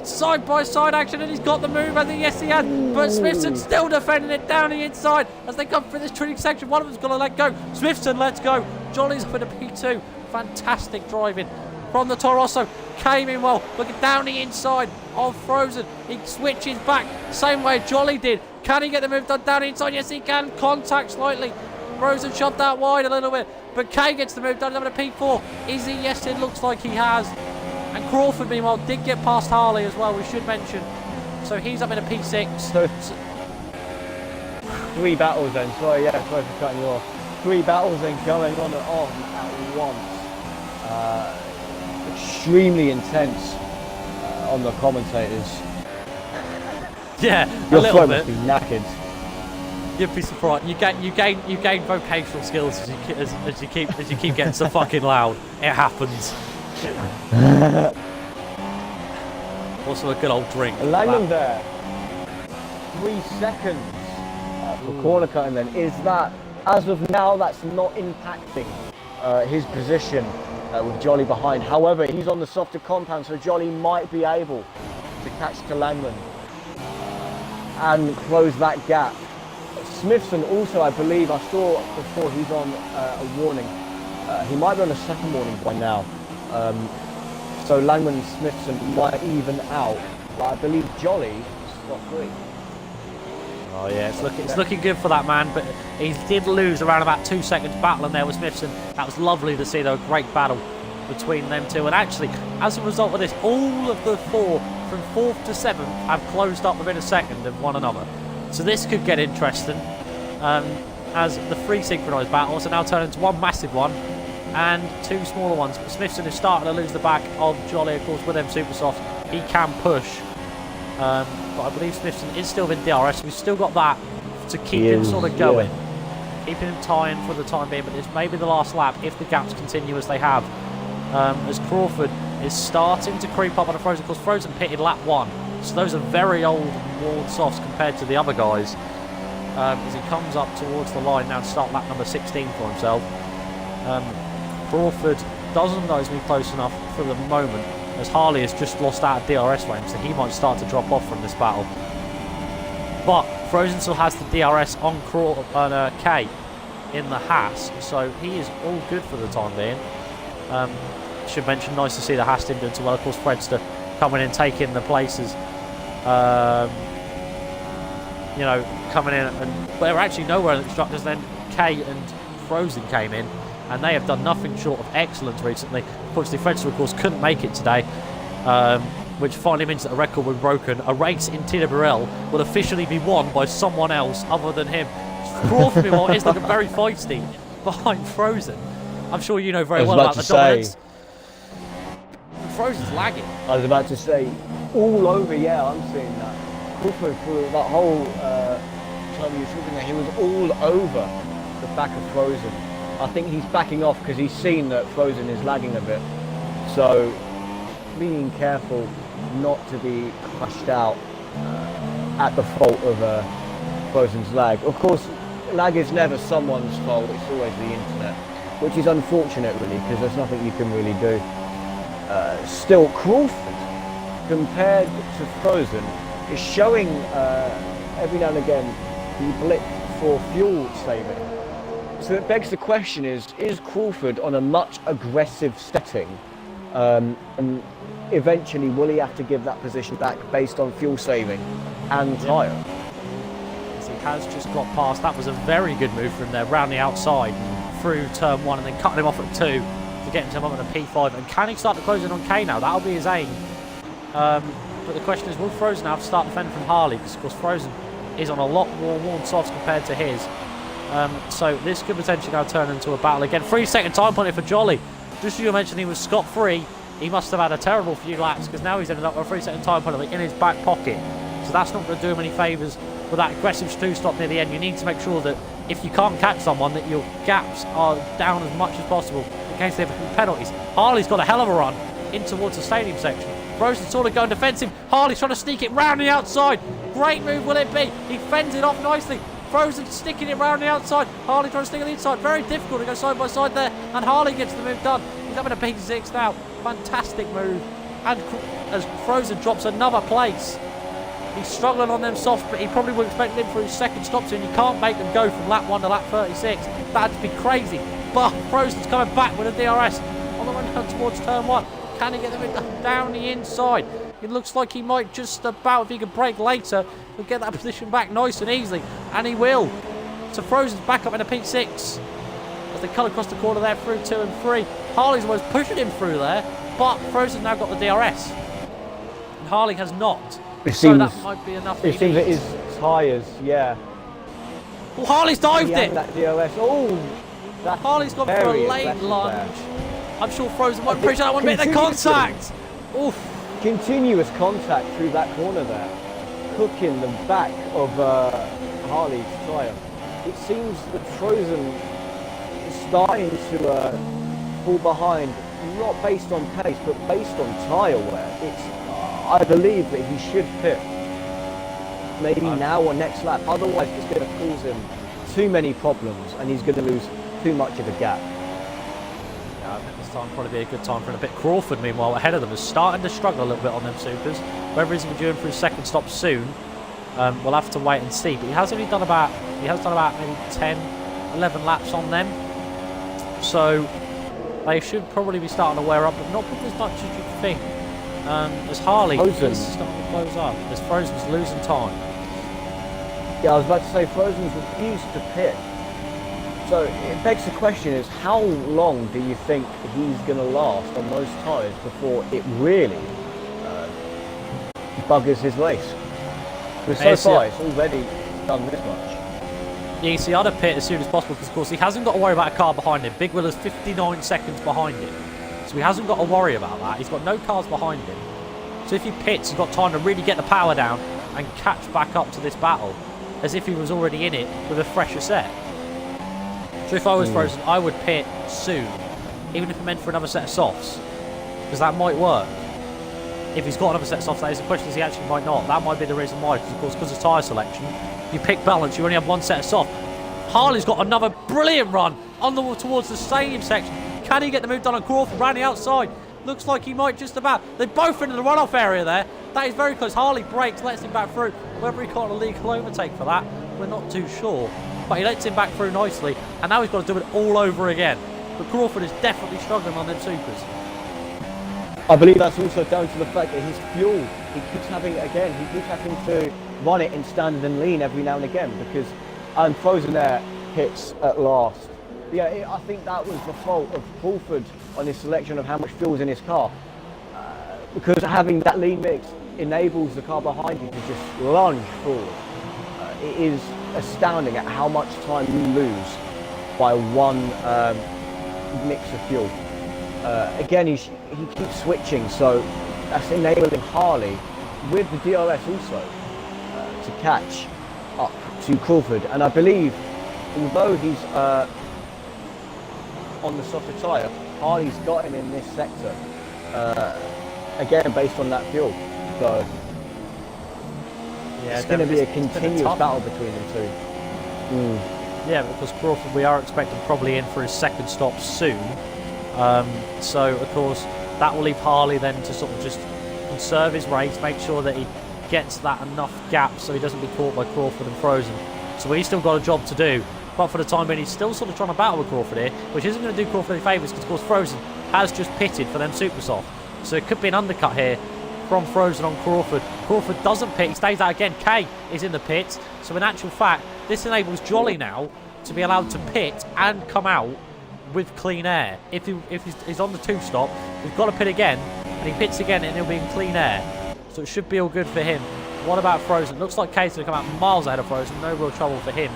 side-by-side action, and he's got the move. I think, yes, he has. But Smithson's still defending it down the inside as they come through this tricky section. One of them's going to let go. Smithson lets go. Jolly's up in a P2. Fantastic driving from the Toro Rosso. Came in well, looking down the inside of Frozen. He switches back, same way Jolly did. Can he get the move done down the inside? Yes, he can. Contact slightly. Frozen shoved out wide a little bit, but Kay gets the move done. He's up in a P4. Is he? Yes, it looks like he has. And Crawford, meanwhile, did get past Harley as well, we should mention. So he's up in a P6. So 3 battles then. Sorry for cutting you off. 3 battles then going on at once. Extremely intense on the commentators. Yeah, your a little must bit. Be knackered. You'd be surprised. You gain vocational skills as you keep getting so fucking loud. It happens. Also a good old drink. Langham there. 3 seconds for corner cutting then. Is that, as of now, that's not impacting his position with Jolly behind. However, he's on the softer compound, so Jolly might be able to catch to Langman and close that gap. Smithson also, I believe, I saw before, he's on a warning. He might be on a second warning by now. So Langman and Smithson might even out. But I believe Jolly is scot-free. Oh yeah, it's looking good for that man, but he did lose around about 2 seconds battling there with Smithson. That was lovely to see, though, a great battle between them two. And actually, as a result of this, all of the 4 from 4th to 7th have closed up within a second of one another. So this could get interesting, as the 3 synchronised battles are now turned into 1 massive one and 2 smaller ones. But Smithson is starting to lose the back of Jolly, of course, with them super soft. He can push. But I believe Smithson is still in DRS. We've still got that to keep him sort of going. Yeah. Keeping him tying for the time being, but this may be the last lap if the gaps continue as they have. As Crawford is starting to creep up on a Frozen. Of course, Frozen pitted lap 1. So those are very old worn softs compared to the other guys. As he comes up towards the line now to start lap number 16 for himself. Crawford doesn't know he's been close enough for the moment, as Harley has just lost out of DRS range, so he might start to drop off from this battle. But Frozen still has the DRS on K in the Haas, so he is all good for the time being. Should mention, nice to see the Haas team doing so well. Of course, Fredster coming in, taking the places. You know, coming in, and but they were actually nowhere in the constructors. Then K and Frozen came in, and they have done nothing short of excellence recently. Unfortunately, Fredster, of course, couldn't make it today, which finally means that a record will be broken. A race in TWRL will officially be won by someone else other than him. Crawford, meanwhile, is looking very feisty behind Frozen. I'm sure you know very well about the dominance. Frozen's lagging. I was about to say, all over, yeah, I'm seeing that. Crawford, for that whole time you were talking there, he was all over the back of Frozen. I think he's backing off because he's seen that Frozen is lagging a bit. So, being careful not to be crushed out at the fault of Frozen's lag. Of course, lag is never someone's fault, it's always the internet, which is unfortunate really, because there's nothing you can really do. Still, Crawford, compared to Frozen, is showing every now and again the blip for fuel saving. So it begs the question is Crawford on a much aggressive setting, and eventually will he have to give that position back based on fuel saving and tyre? He has just got past. That was a very good move from there, round the outside through turn 1 and then cutting him off at 2 to get him up on a P5. And can he start to close in on K now? That'll be his aim. But the question is, will Frozen have to start defending from Harley? Because of course Frozen is on a lot more worn softs compared to his. So this could potentially now turn into a battle again. 3-second time penalty for Jolly. Just as you mentioned, he was scot-free. He must have had a terrible few laps because now he's ended up with a 3-second time penalty in his back pocket. So that's not going to do him any favours with that aggressive two-stop near the end. You need to make sure that if you can't catch someone, that your gaps are down as much as possible in case they have penalties. Harley's got a hell of a run in towards the stadium section. Frozen sort of going defensive. Harley's trying to sneak it round the outside. Great move will it be? He fends it off nicely. Frozen sticking it round the outside. Harley trying to stick on the inside. Very difficult to go side by side there. And Harley gets the move done. He's up in a P6 now. Fantastic move And as Frozen drops another place. He's struggling on them softs, but he probably would expect him for his second stop soon. You can't make them go from lap 1 to lap 36. That'd be crazy. But Frozen's coming back with a DRS on the run down towards turn 1. Can he get them down the inside? It looks like he might just about, if he can brake later, he'll get that position back nice and easily. And he will. So Frozen's back up in a P6. As they cut across the corner there through 2 and 3. Harley's almost pushing him through there. But Frozen's now got the DRS. And Harley has not. So that might be enough. It seems that his tyres, yeah. Oh, Harley's dived it! That DRS. Oh, Harley's gone for a late lunge. I'm sure Frozen won't appreciate that one bit. The contact! Oof. Continuous contact through that corner there. Hooking the back of Harley's tyre. It seems that Frozen is starting to fall behind, not based on pace, but based on tyre wear. I believe that he should pit maybe now or next lap. Otherwise, it's going to cause him too many problems and he's going to lose too much of a gap. Yeah, I think this time probably be a good time for him a bit. Crawford, meanwhile, ahead of them, is starting to struggle a little bit on them supers. Whether he's going to be due for his second stop soon, we'll have to wait and see. But he has done about maybe 10, 11 laps on them. So they should probably be starting to wear up, but not as much as you'd think. As Harley is starting to close up, as Frozen's losing time. Yeah, I was about to say Frozen's refused to pit. So it begs the question is, how long do you think he's going to last on those tyres before it really buggers his race? Because so far it's already done this much. Yeah, you see, I'd have pit as soon as possible because, of course, he hasn't got to worry about a car behind him. Big Willer's 59 seconds behind him. So he hasn't got to worry about that. He's got no cars behind him. So if he pits, he's got time to really get the power down and catch back up to this battle as if he was already in it with a fresher set. So if I was Frozen, I would pit soon, even if it meant for another set of softs, because that might work. If he's got another set of softs, that is the question is he actually might not. That might be the reason why, because of course, because of tyre selection, you pick balance, you only have one set of soft. Harley's got another brilliant run on the towards the stadium section. Can he get the move done on Crawford around the outside? Looks like he might just about. They're both into the runoff area there. That is very close. Harley brakes, lets him back through. Whether he got a legal overtake for that, we're not too sure. But he lets him back through nicely. And now he's got to do it all over again. But Crawford is definitely struggling on them supers. I believe that's also down to the fact that his fuel, he keeps having it again. He keeps having to run it in standard and lean every now and again because Frozen Air hits at last. Yeah, I think that was the fault of Crawford on his selection of how much fuel is in his car. Because having that lean mix enables the car behind you to just lunge forward. It is astounding at how much time you lose by one mix of fuel. Again, he keeps switching, so that's enabling Harley with the DRS also to catch up to Crawford. And I believe, although he's on the softer tyre, Harley's got him in this sector, again based on that fuel. So yeah, it's going to be a continuous battle between them two. Yeah, because Crawford, we are expecting probably in for his second stop soon. So of course that will leave Harley then to sort of just conserve his race, make sure that he gets that enough gap so he doesn't be caught by Crawford and Frozen. So he's still got a job to do. But for the time being, he's still sort of trying to battle with Crawford here, which isn't going to do Crawford any favours because, of course, Frozen has just pitted for them super soft. So it could be an undercut here from Frozen on Crawford. Crawford doesn't pit, he stays out again. Kay is in the pits. So in actual fact, this enables Jolly now to be allowed to pit and come out with clean air. If he's on the two stop, he's got to pit again, and he pits again, and he'll be in clean air. So it should be all good for him. What about Frozen? Looks like Kay's going to come out miles ahead of Frozen. No real trouble for him.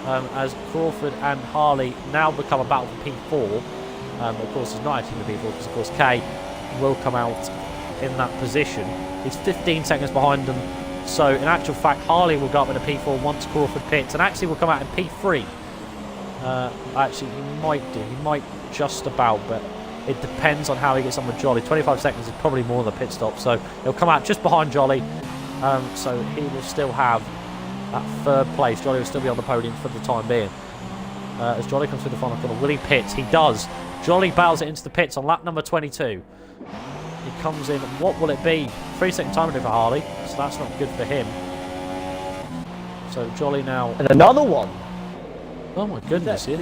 As Crawford and Harley now become a battle for P4. Of course, he's not actually in the P4 because, of course, Kay will come out in that position. He's 15 seconds behind them. So, in actual fact, Harley will go up in a P4 once Crawford pits, and actually will come out in P3. Actually, he might do. He might just about, but it depends on how he gets on with Jolly. 25 seconds is probably more than a pit stop, so he'll come out just behind Jolly. So he will still have that third place. Jolly will still be on the podium for the time being. As Jolly comes through the final corner, will he pit? He does. Jolly bails it into the pits on lap number 22. He comes in. What will it be? 3-second time limit for Harley, so that's not good for him. So Jolly now. And another one. Oh my goodness! It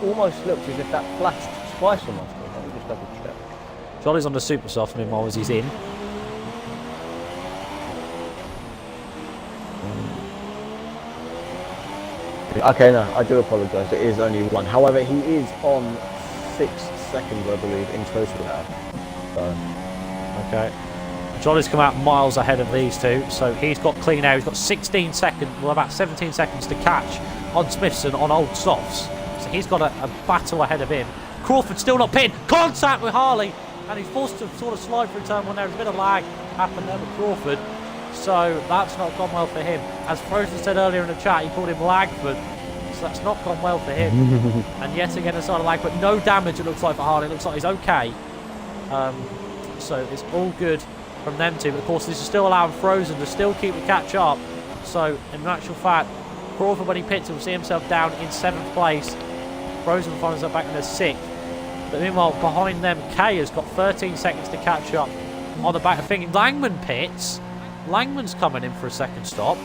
almost looks as if that flashed twice on my screen. Let me just double check. Jolly's on the super soft meanwhile as he's in. Okay, no, I do apologise. It is only one. However, he is on 6 seconds, I believe, in total now. So. Okay. Jolly's come out miles ahead of these two, so he's got clean air. He's got 16 seconds, well, about 17 seconds to catch on Smithson on old softs. So he's got a battle ahead of him. Crawford still not pinned. Contact with Harley, and he's forced to sort of slide through turn one. There's a bit of lag happened there with Crawford, so that's not gone well for him. As Frozen said earlier in the chat, he called him Lagford, so that's not gone well for him. And yet again, a side of lag, but no damage it looks like for Harley. It looks like he's okay. So it's all good from them two, but of course this is still allowing Frozen to still keep the catch up. So in actual fact, Crawford, when he pits, will see himself down in 7th place. Frozen finds himself back in the 6th. But meanwhile, behind them, Kay has got 13 seconds to catch up on the back of thinking. Langman pits. Langman's coming in for a second stop.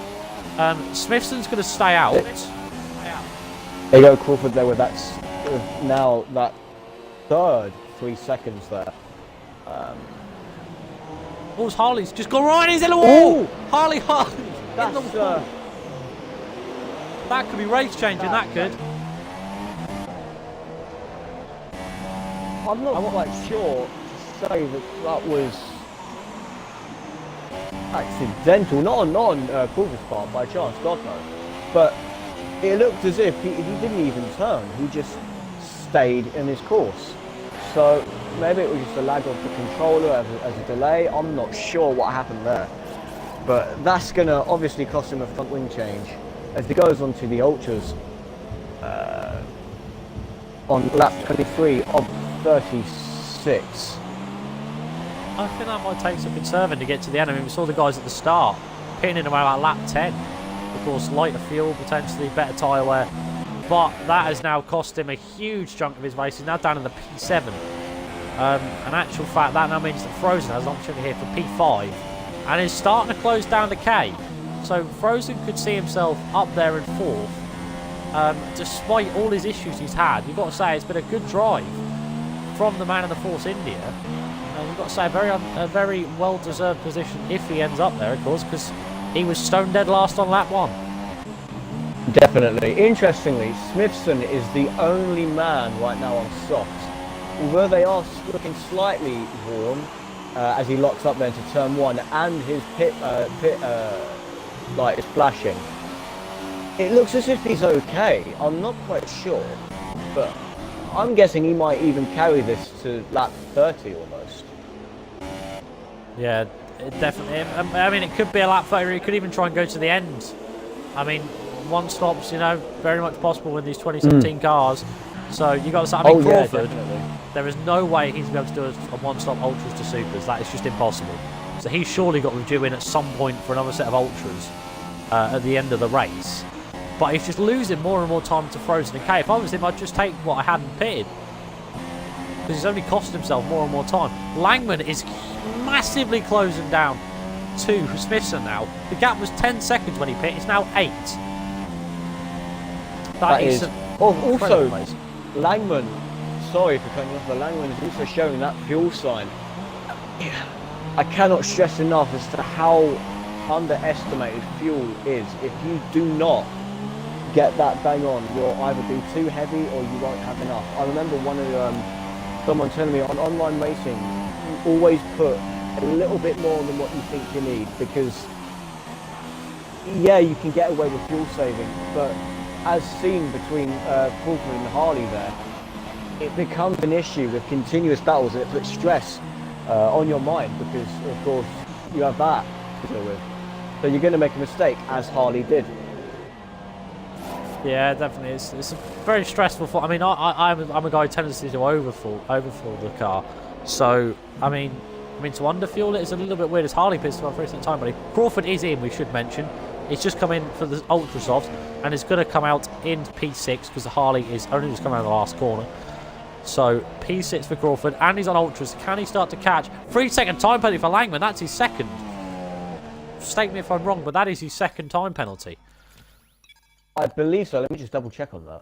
Smithson's going to stay out. There you go, Crawford there with that now that third 3 seconds there. Oh, Harley's just gone right. He's in the wall. Ooh. Harley. That's, that could be race changing. That could. I'm not quite sure to say that was accidental, not on Crawford's part by chance, God knows. But it looked as if he didn't even turn. He just stayed in his course. So maybe it was just a lag of the controller as a delay. I'm not sure what happened there. But that's going to obviously cost him a front wing change as he goes on to the Ultras on lap 23 of 36. I think that might take some conserving to get to the end. I mean, we saw the guys at the start pinning around like lap 10. Of course, lighter fuel, potentially better tyre wear. But that has now cost him a huge chunk of his race. He's now down in the P7. In actual fact, that now means that Frozen has an opportunity here for P5 and is starting to close down the K. So Frozen could see himself up there in 4th. Despite all his issues he's had, you've got to say it's been a good drive from the man of the Force India. You've got to say a very well-deserved position if he ends up there, of course, because he was stone dead last on lap 1. Definitely. Interestingly, Smithson is the only man right now on softs. Although they are looking slightly warm as he locks up there to turn 1 and his pit light is flashing. It looks as if he's okay. I'm not quite sure, but I'm guessing he might even carry this to lap 30 almost. Yeah, definitely. I mean, it could be a lap 30. He could even try and go to the end. I mean, one stop's, very much possible with these 2017 cars. So you got to say, Crawford, there is no way he's going to be able to do a one-stop Ultras to Supers. That is just impossible. So he's surely got to be due in at some point for another set of Ultras at the end of the race. But he's just losing more and more time to Frozen and K. If I was him, I'd just take what I hadn't pitted, because he's only cost himself more and more time. Langman is massively closing down to Smithson now. The gap was 10 seconds when he pit. It's now 8. That is also amazing. Langman, sorry for cutting you off, but Langman is also showing that fuel sign. I cannot stress enough as to how underestimated fuel is. If you do not get that bang on, you'll either be too heavy or you won't have enough. I remember someone telling me on online racing, you always put a little bit more than what you think you need, because yeah, you can get away with fuel saving, but as seen between Crawford and Harley there, it becomes an issue with continuous battles that put stress on your mind, because of course you have that to deal with. So you're going to make a mistake, as Harley did. Yeah, definitely. It's a very stressful. I mean, I'm a guy who tends to overfuel the car. So I mean, to underfuel it is a little bit weird. As Harley pits for a recent time, but Crawford is in. We should mention. He's just come in for the Ultra Soft and is going to come out in P6 because the Harley is only just coming out of the last corner. So P6 for Crawford, and he's on ultras. Can he start to catch? 3-second time penalty for Langman. That's his second. Mistake me if I'm wrong, but that is his second time penalty. I believe so. Let me just double check on that.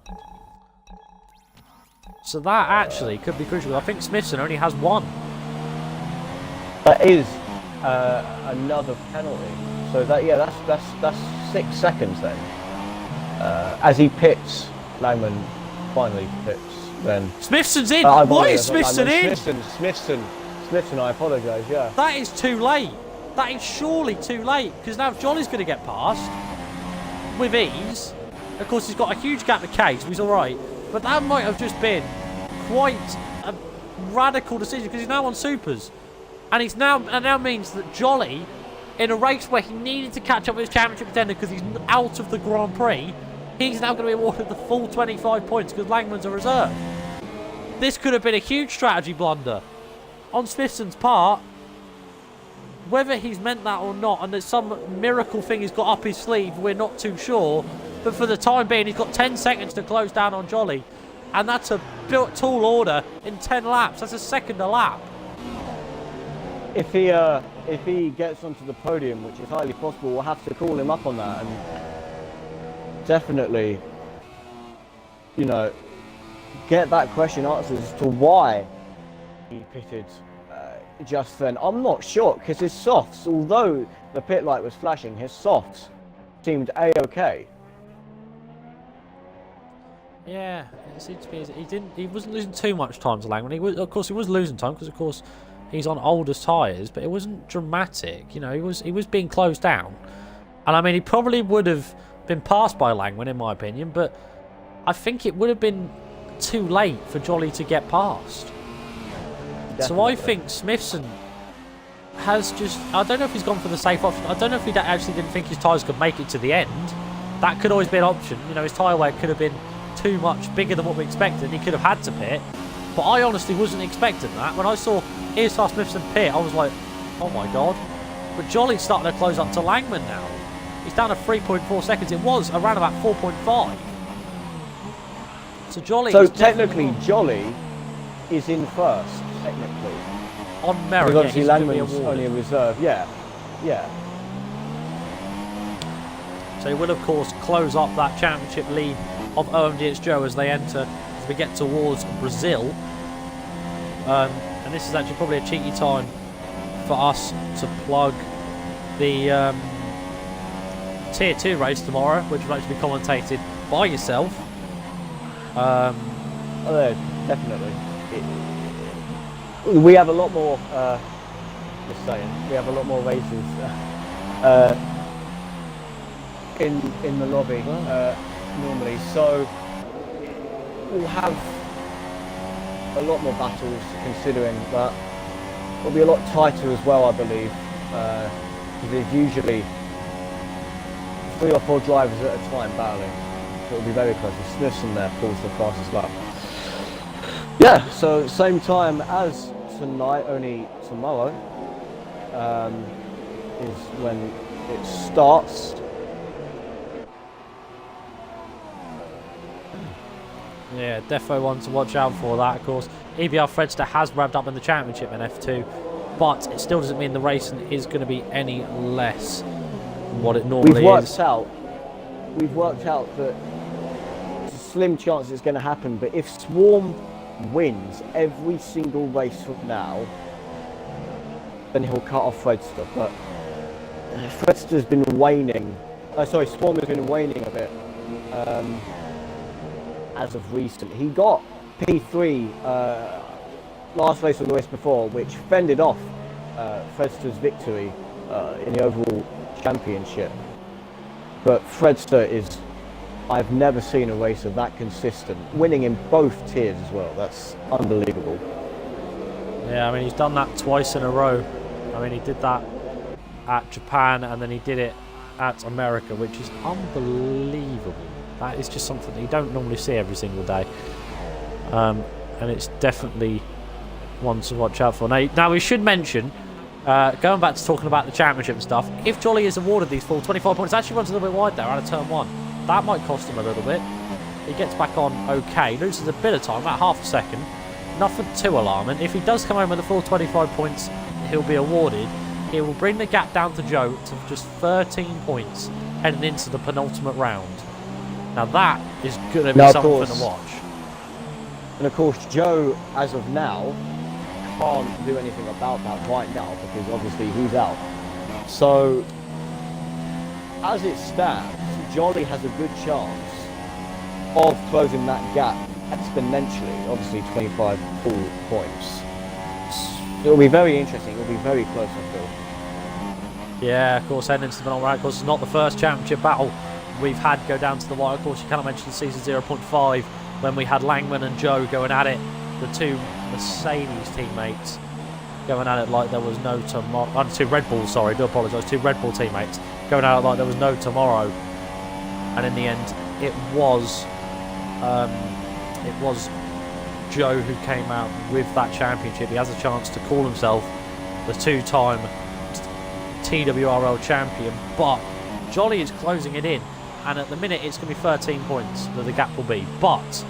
So that actually could be crucial. I think Smithson only has one. That is another penalty. So that that's 6 seconds then. As he pits, Langman finally pits. Then Smithson's in. Why is Smithson in? Smithson. I apologise. Yeah. That is too late. That is surely too late, because now Jolly's going to get past with ease. Of course, he's got a huge gap to K, so he's all right. But that might have just been quite a radical decision, because he's now on supers, and it now means that Jolly, in a race where he needed to catch up with his championship contender because he's out of the Grand Prix, he's now going to be awarded the full 25 points because Langman's a reserve. This could have been a huge strategy blunder on Smithson's part. Whether he's meant that or not, and there's some miracle thing he's got up his sleeve, we're not too sure. But for the time being, he's got 10 seconds to close down on Jolly. And that's a tall order in 10 laps. That's a second a lap. If he gets onto the podium, which is highly possible, we'll have to call him up on that. And definitely, you know, get that question answered as to why he pitted just then. I'm not sure, because his softs, although the pit light was flashing, his softs seemed a-okay. Yeah, it seems to be. He wasn't losing too much time to Langman. Of course, he was losing time because, of course, he's on older tyres, but it wasn't dramatic. You know, he was being closed down, and I mean, he probably would have been passed by Langman, in my opinion, but I think it would have been too late for Jolly to get past. Definitely. So I think Smithson has just... I don't know if he's gone for the safe option. I don't know if he actually didn't think his tyres could make it to the end. That could always be an option. You know, his tyre wear could have been too much bigger than what we expected. He could have had to pit. But I honestly wasn't expecting that. When I saw Earstar Smithson pit, I was like, oh my God. But Jolly's starting to close up to Langman now. He's down to 3.4 seconds. It was around about 4.5. So Jolly... So technically, Jolly is in first, technically. On merit, because obviously Langman's only a reserve. Yeah. So he will, of course, close up that championship lead of OMGH Joe as we get towards Brazil. And this is actually probably a cheeky time for us to plug the Tier 2 race tomorrow, which will actually be commentated by yourself. Definitely. We have a lot more, just saying, we have a lot more races in the lobby normally, so we'll have a lot more battles, considering that it'll be a lot tighter as well, I believe, because there's usually 3 or 4 drivers at a time battling, so it'll be very close. Smithson there pulls the fastest lap. Yeah, so same time as tonight, only tomorrow is when it starts. Yeah, defo one to watch out for that, of course. EBR Fredster has revved up in the championship in F2, but it still doesn't mean the racing is going to be any less than what it normally is. We've worked out that it's a slim chance it's going to happen, but if Swarm wins every single race from now, then he'll cut off Fredster. But Fredster's been waning. Swarm has been waning a bit as of recent. He got P3 last race or the race before, which fended off Fredster's victory in the overall championship. But Fredster is... I've never seen a racer that consistent, winning in both tiers as well. That's unbelievable. Yeah, I mean, he's done that twice in a row. I mean, he did that at Japan, and then he did it at America, which is unbelievable. That is just something that you don't normally see every single day. And it's definitely one to watch out for. Now we should mention, going back to talking about the championship and stuff, if Jolly is awarded these full 25 points, actually runs a little bit wide there out of turn 1. That might cost him a little bit. He gets back on okay, loses a bit of time, about half a second. nothing too alarming. If he does come home with the full 25 points he'll be awarded, it will bring the gap down to Joe to just 13 points heading into the penultimate round. Now that is going to be something to watch. And of course, Joe, as of now, can't do anything about that right now because obviously he's out. So, as it stands, Jolly has a good chance of closing that gap exponentially. Obviously, 25 full points. It'll be very interesting. It'll be very close, I feel. Yeah, of course, heading into the penultimate round. Of course, it's not the first championship battle we've had go down to the wire. Of course, you cannot mention season 0.5 when we had Langman and Joe going at it, the two Mercedes teammates going at it like there was no tomorrow. Two Red Bulls, sorry, do apologise. Two Red Bull teammates going at it like there was no tomorrow. And in the end, it was Joe who came out with that championship. He has a chance to call himself the two-time TWRL champion, but Jolly is closing it in, and at the minute it's going to be 13 points that the gap will be. But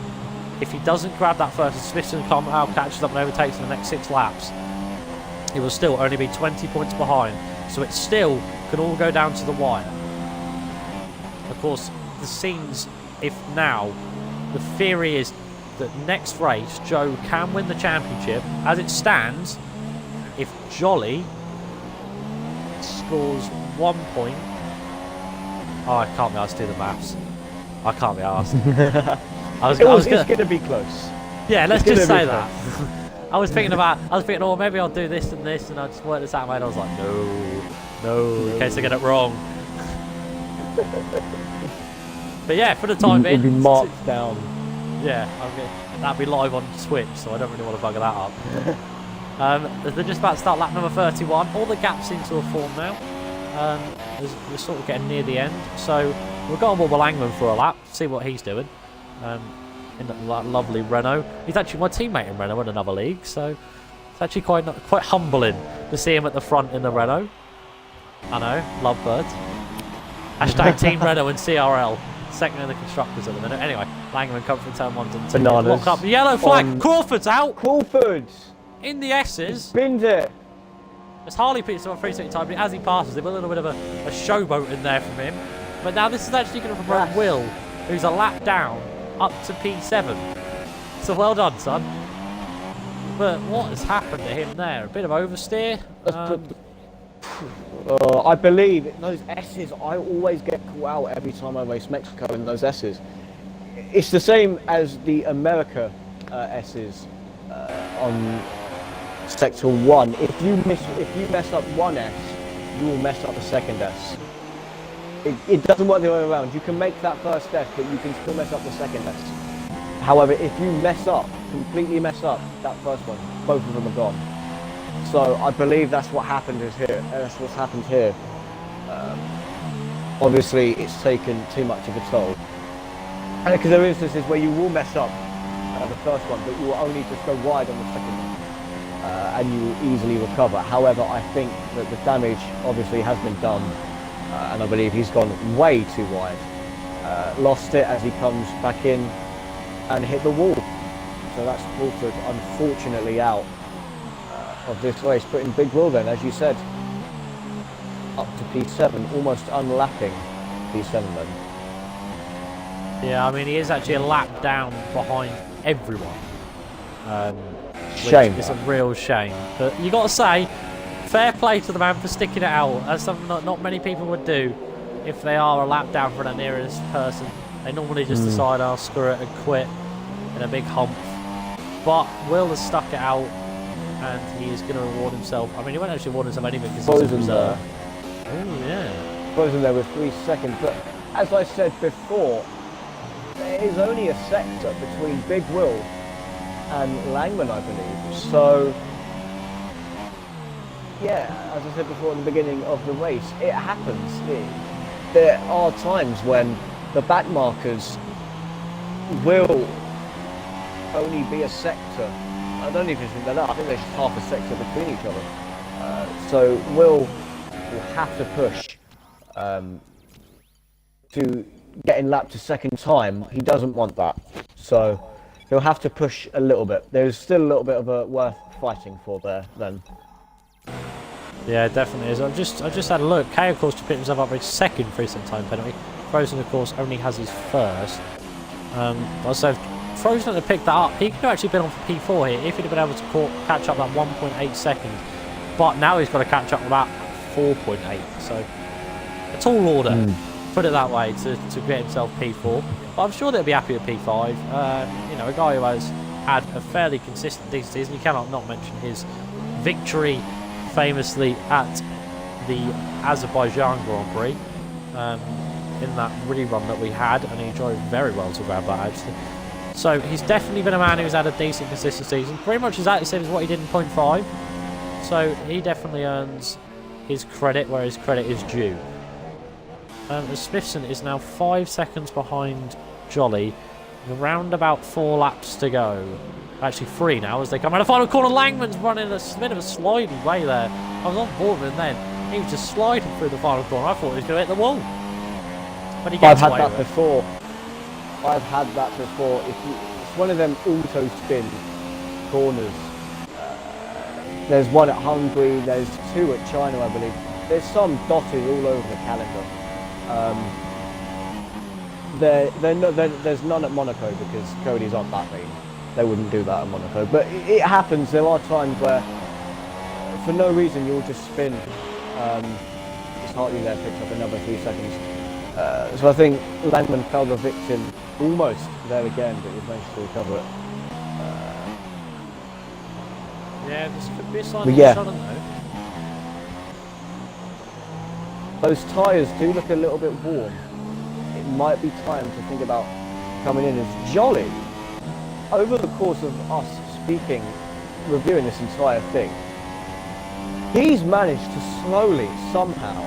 if he doesn't grab that first, and Smithson catches up and overtakes in the next 6 laps, it will still only be 20 points behind, so it still can all go down to the wire. Of course, the scenes, if now, the theory is that next race Joe can win the championship. As it stands, if Jolly scores 1 point, oh, I can't be asked to do the maths. I can't be asked. It's going to be close. Yeah, let's just say that. I was thinking, oh, maybe I'll do this, and I just worked this out in my head. I was like, no, in case I get it wrong. But yeah, for the time being, it'll be marked down. Yeah, that'll be live on Twitch, so I don't really want to bugger that up. They're just about to start lap number 31. All the gaps seem to have formed now. We're sort of getting near the end, so we'll go on board with Langman for a lap, see what he's doing. In that lovely Renault. He's actually my teammate in Renault in another league, so it's actually quite humbling to see him at the front in the Renault. I know, lovebirds. Hashtag Team Renault and TWRL. Second in the constructors at the minute. Anyway, Langman comes from turn 1 to 2. Bananas. Lock up. Yellow flag. Crawford's out. Crawford's in the S's. Binned it. As Harley picks up a 3 time, but as he passes, there's a little bit of a showboat in there from him. But now this is actually going to promote Will, who's a lap down, up to P7. So well done, son. But what has happened to him there? A bit of oversteer. I believe those S's, I always get caught out every time I race Mexico in those S's. It's the same as the America S's on Sector 1. If you mess up one S, you will mess up the second S. It doesn't work the other way around. You can make that first S, but you can still mess up the second S. However, if you completely mess up that first one, both of them are gone. So I believe that's what happened here. That's what's happened here. Obviously, it's taken too much of a toll. And because there are instances where you will mess up the first one, but you will only just go wide on the second one, and you will easily recover. However, I think that the damage obviously has been done, and I believe he's gone way too wide. Lost it as he comes back in and hit the wall. So that's Crawford, unfortunately, out of this race, putting Big Will then, as you said, up to P7, almost unlapping P7 then. Yeah, I mean, he is actually a lap down behind everyone. Shame. It's a real shame. But you got to say, fair play to the man for sticking it out. That's something that not many people would do if they are a lap down for the nearest person. They normally just decide, I'll screw it and quit in a big hump. But Will has stuck it out, and he is going to reward himself. I mean, he won't actually reward himself anything because he's in reserve. Oh, yeah. Frozen there with 3 seconds, but as I said before, there is only a sector between Big Will and Langman, I believe. So, yeah, as I said before at the beginning of the race, it happens. There are times when the back markers will only be a sector. I don't even think they're that. I think there's just half a sector between each other. So Will have to push to get in lap to second time. He doesn't want that. So he'll have to push a little bit. There's still a little bit of a worth fighting for there then. Yeah, it definitely is. I just had a look. Kay, of course, to pick himself up for his second freestyle time penalty. Frozen, of course, only has his first. Also, Frozen had to pick that up. He could have actually been on for P4 here if he'd have been able to catch up that 1.8 seconds. But now he's got to catch up with that 4.8. So, a tall order, put it that way, to get himself P4. But I'm sure they'll be happy with P5. You know, a guy who has had a fairly consistent decent season. You cannot not mention his victory famously at the Azerbaijan Grand Prix in that rerun that we had, and he drove very well to grab that actually. So he's definitely been a man who's had a decent consistent season, pretty much exactly the same as what he did in point 5. So he definitely earns his credit where his credit is due. Smithson is now 5 seconds behind Jolly, around about 4 laps to go. Actually 3 now as they come around the final corner. Langman's running a bit of a slidey way there. I was on board with him then. He was just sliding through the final corner. I thought he was going to hit the wall. But he gets I've away had that with before. I've had that before. It's one of them auto spin corners. There's one at Hungary. There's 2 at China, I believe. There's some dotted all over the calendar. There's none at Monaco because Cody's aren't that mean. They wouldn't do that at Monaco. But it happens. There are times where, for no reason, you'll just spin. It's Hartley there picked up another 3 seconds. So I think Langman fell the victim almost there again, but he managed to recover it. Yeah, this could be a sign of sudden though. Those tyres do look a little bit warm. It might be time to think about coming in as Jolly. Over the course of us speaking, reviewing this entire thing, he's managed to slowly, somehow,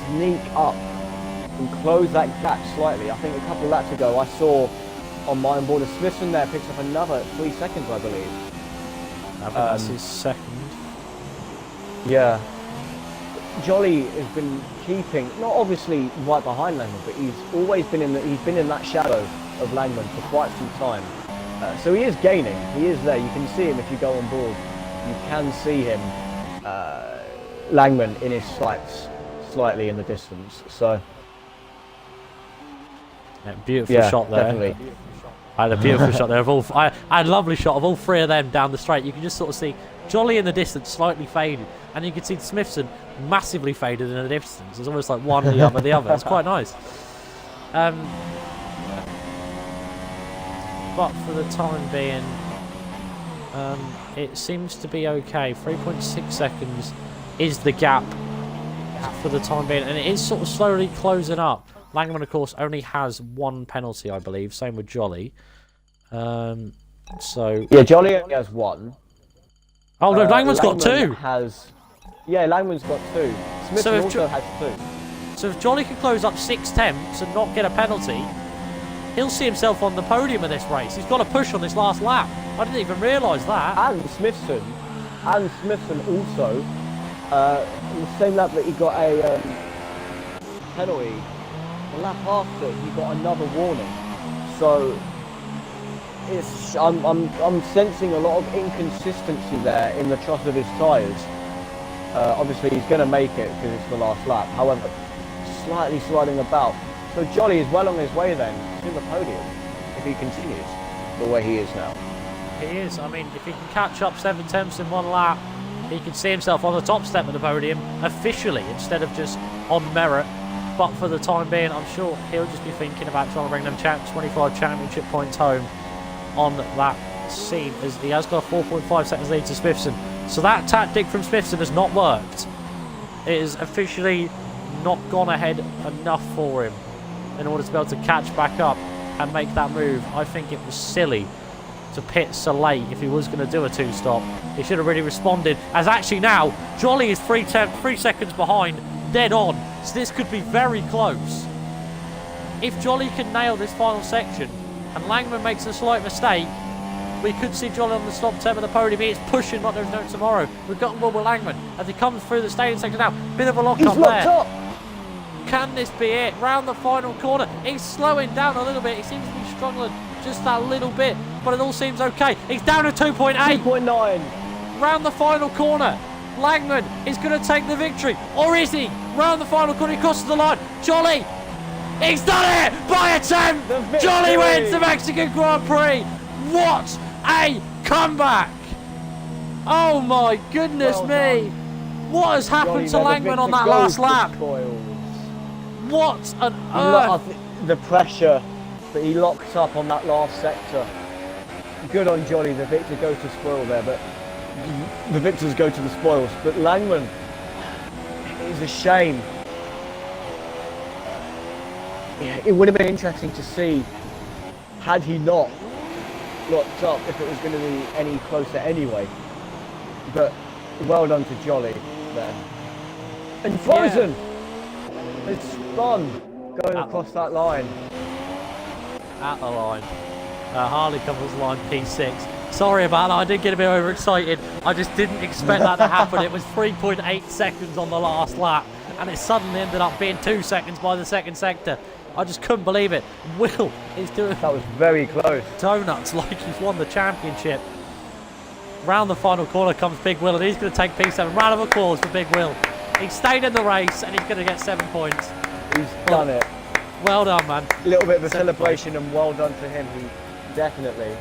sneak up and close that gap slightly. I think a couple of laps ago I saw on my onboard a Smithson there picks up another 3 seconds, I believe. I think that's his second. Yeah. Jolly has been keeping, not obviously right behind Langman, but he's always been in that shadow of Langman for quite some time. So he is gaining. He is there. You can see him if you go on board. You can see him, Langman, in his sights, slightly in the distance. So. Yeah, beautiful shot there. Definitely. I had a beautiful shot there. I had a lovely shot of all 3 of them down the straight. You can just sort of see Jolly in the distance, slightly faded, and you can see Smithson massively faded in the distance. It's almost like one the other, the other. It's quite nice. But for the time being, it seems to be okay. 3.6 seconds is the gap for the time being, and it is sort of slowly closing up. Langman, of course, only has 1 penalty, I believe. Same with Jolly. So yeah, Jolly only has 1. Oh no, Langman's got 2. Yeah, Langman's got 2. Smithson also has 2. So if Jolly can close up 6 attempts and not get a penalty, he'll see himself on the podium of this race. He's got to push on this last lap. I didn't even realise that. And Smithson also, the same lap that he got a penalty, the lap after he got another warning. So it's I'm sensing a lot of inconsistency there in the truss of his tyres. Obviously he's going to make it because it's the last lap. However, slightly sliding about. So Jolly is well on his way then to the podium if he continues the way he is now. He is. I mean, if he can catch up 7 attempts in 1 lap, he can see himself on the top step of the podium officially instead of just on merit. But for the time being, I'm sure he'll just be thinking about trying to bring them 25 championship points home on that scene, as he has got a 4.5 seconds lead to Smithson. So that tactic from Smithson has not worked. It is officially not gone ahead enough for him in order to be able to catch back up and make that move. I think it was silly to pit so late if he was going to do a 2-stop. He should have really responded, as actually now Jolly is 3 seconds behind, dead on. So this could be very close. If Jolly can nail this final section and Langman makes a slight mistake, we could see Jolly on the top 10 of the podium. He is pushing like there's no tomorrow. We've got Will Langman as he comes through the stadium section now. Bit of a lock up there. Up. Can this be it? Round the final corner. He's slowing down a little bit. He seems to be struggling just that little bit, but it all seems okay. He's down to 2.8. 2.9. Round the final corner. Langman is going to take the victory. Or is he? Round the final corner, he crosses the line. Jolly, he's done it by a tenth. Jolly wins the Mexican Grand Prix. What a comeback. Oh my goodness me. What has happened to Langman on that last lap? What on earth? The pressure that he locked up on that last sector. Good on Jolly, the victor goes to spoil there, but the victors go to the spoils. But Langman, it is a shame. Yeah, it would have been interesting to see, had he not locked up, if it was going to be any closer anyway. But well done to Jolly there. And Frozen has spun going across that line. At the line. Harley covers line P6. Sorry about that, I did get a bit overexcited. I just didn't expect that to happen. It was 3.8 seconds on the last lap, and it suddenly ended up being 2 seconds by the second sector. I just couldn't believe it. Will is doing that was very close. Donuts like he's won the championship. Round the final corner comes Big Will, and he's going to take P7. Round of applause for Big Will. He stayed in the race, and he's going to get 7 points. He's done it. Well done, man. A little bit of a celebration, and well done to him. He definitely,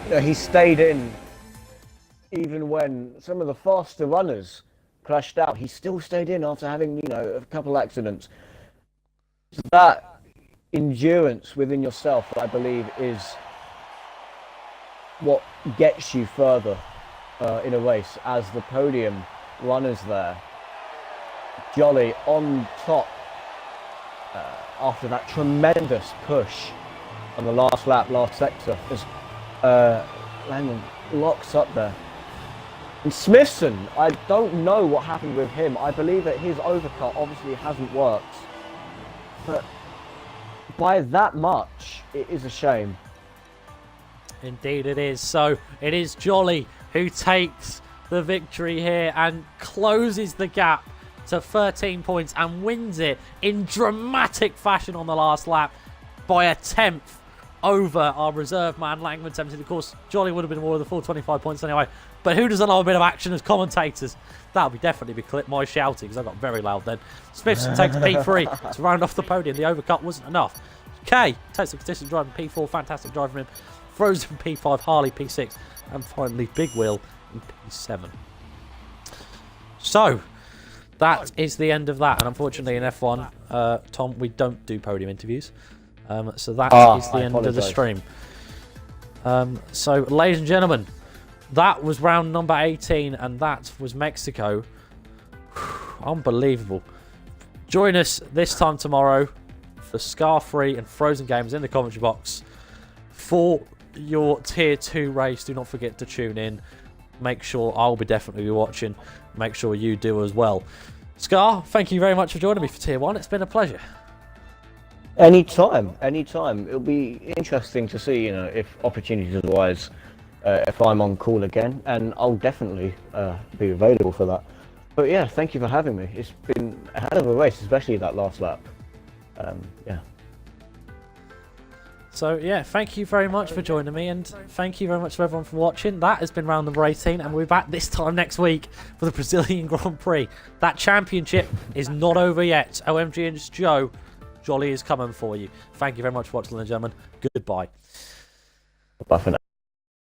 you know, he stayed in even when some of the faster runners crashed out. He still stayed in after having, you know, a couple accidents. That endurance within yourself, I believe, is what gets you further in a race. As the podium runners there, Jolly on top after that tremendous push on the last lap, last sector, as Langman locks up there. And Smithson, I don't know what happened with him. I believe that his overcut obviously hasn't worked, but by that much, it is a shame. Indeed it is. So it is Jolly who takes the victory here and closes the gap to 13 points and wins it in dramatic fashion on the last lap by a tenth over our reserve man Langman 17. Of course, Jolly would have been more of the full 25 points anyway, but who doesn't love a bit of action as commentators? That'll definitely be clip my shouting, because I got very loud then. Smithson takes P3 to round off the podium. The overcut wasn't enough. K takes the consistent drive in P4, fantastic drive from him. Frozen P5, Harley P6, and finally Big Will in P7. So that is the end of that, and unfortunately in F1, Tom, we don't do podium interviews, so that is the end of the stream. So, ladies and gentlemen, that was round number 18, and that was Mexico. Unbelievable. Join us this time tomorrow for Scar-Free and Frozen Games in the commentary box for your Tier 2 race. Do not forget to tune in. Make sure I'll be definitely watching. Make sure you do as well. Scar, thank you very much for joining me for Tier 1. It's been a pleasure. Anytime. It'll be interesting to see, you know, if opportunities arise, if I'm on call again, and I'll definitely be available for that. But yeah, thank you for having me. It's been a hell of a race, especially that last lap. Yeah. So yeah, thank you very much for joining me, and thank you very much to everyone for watching. That has been round number 18, and we'll be back this time next week for the Brazilian Grand Prix. That championship is not over yet. OMG and it's Joe. Jolly is coming for you. Thank you very much for watching, ladies and gentlemen. Goodbye. Bye for now.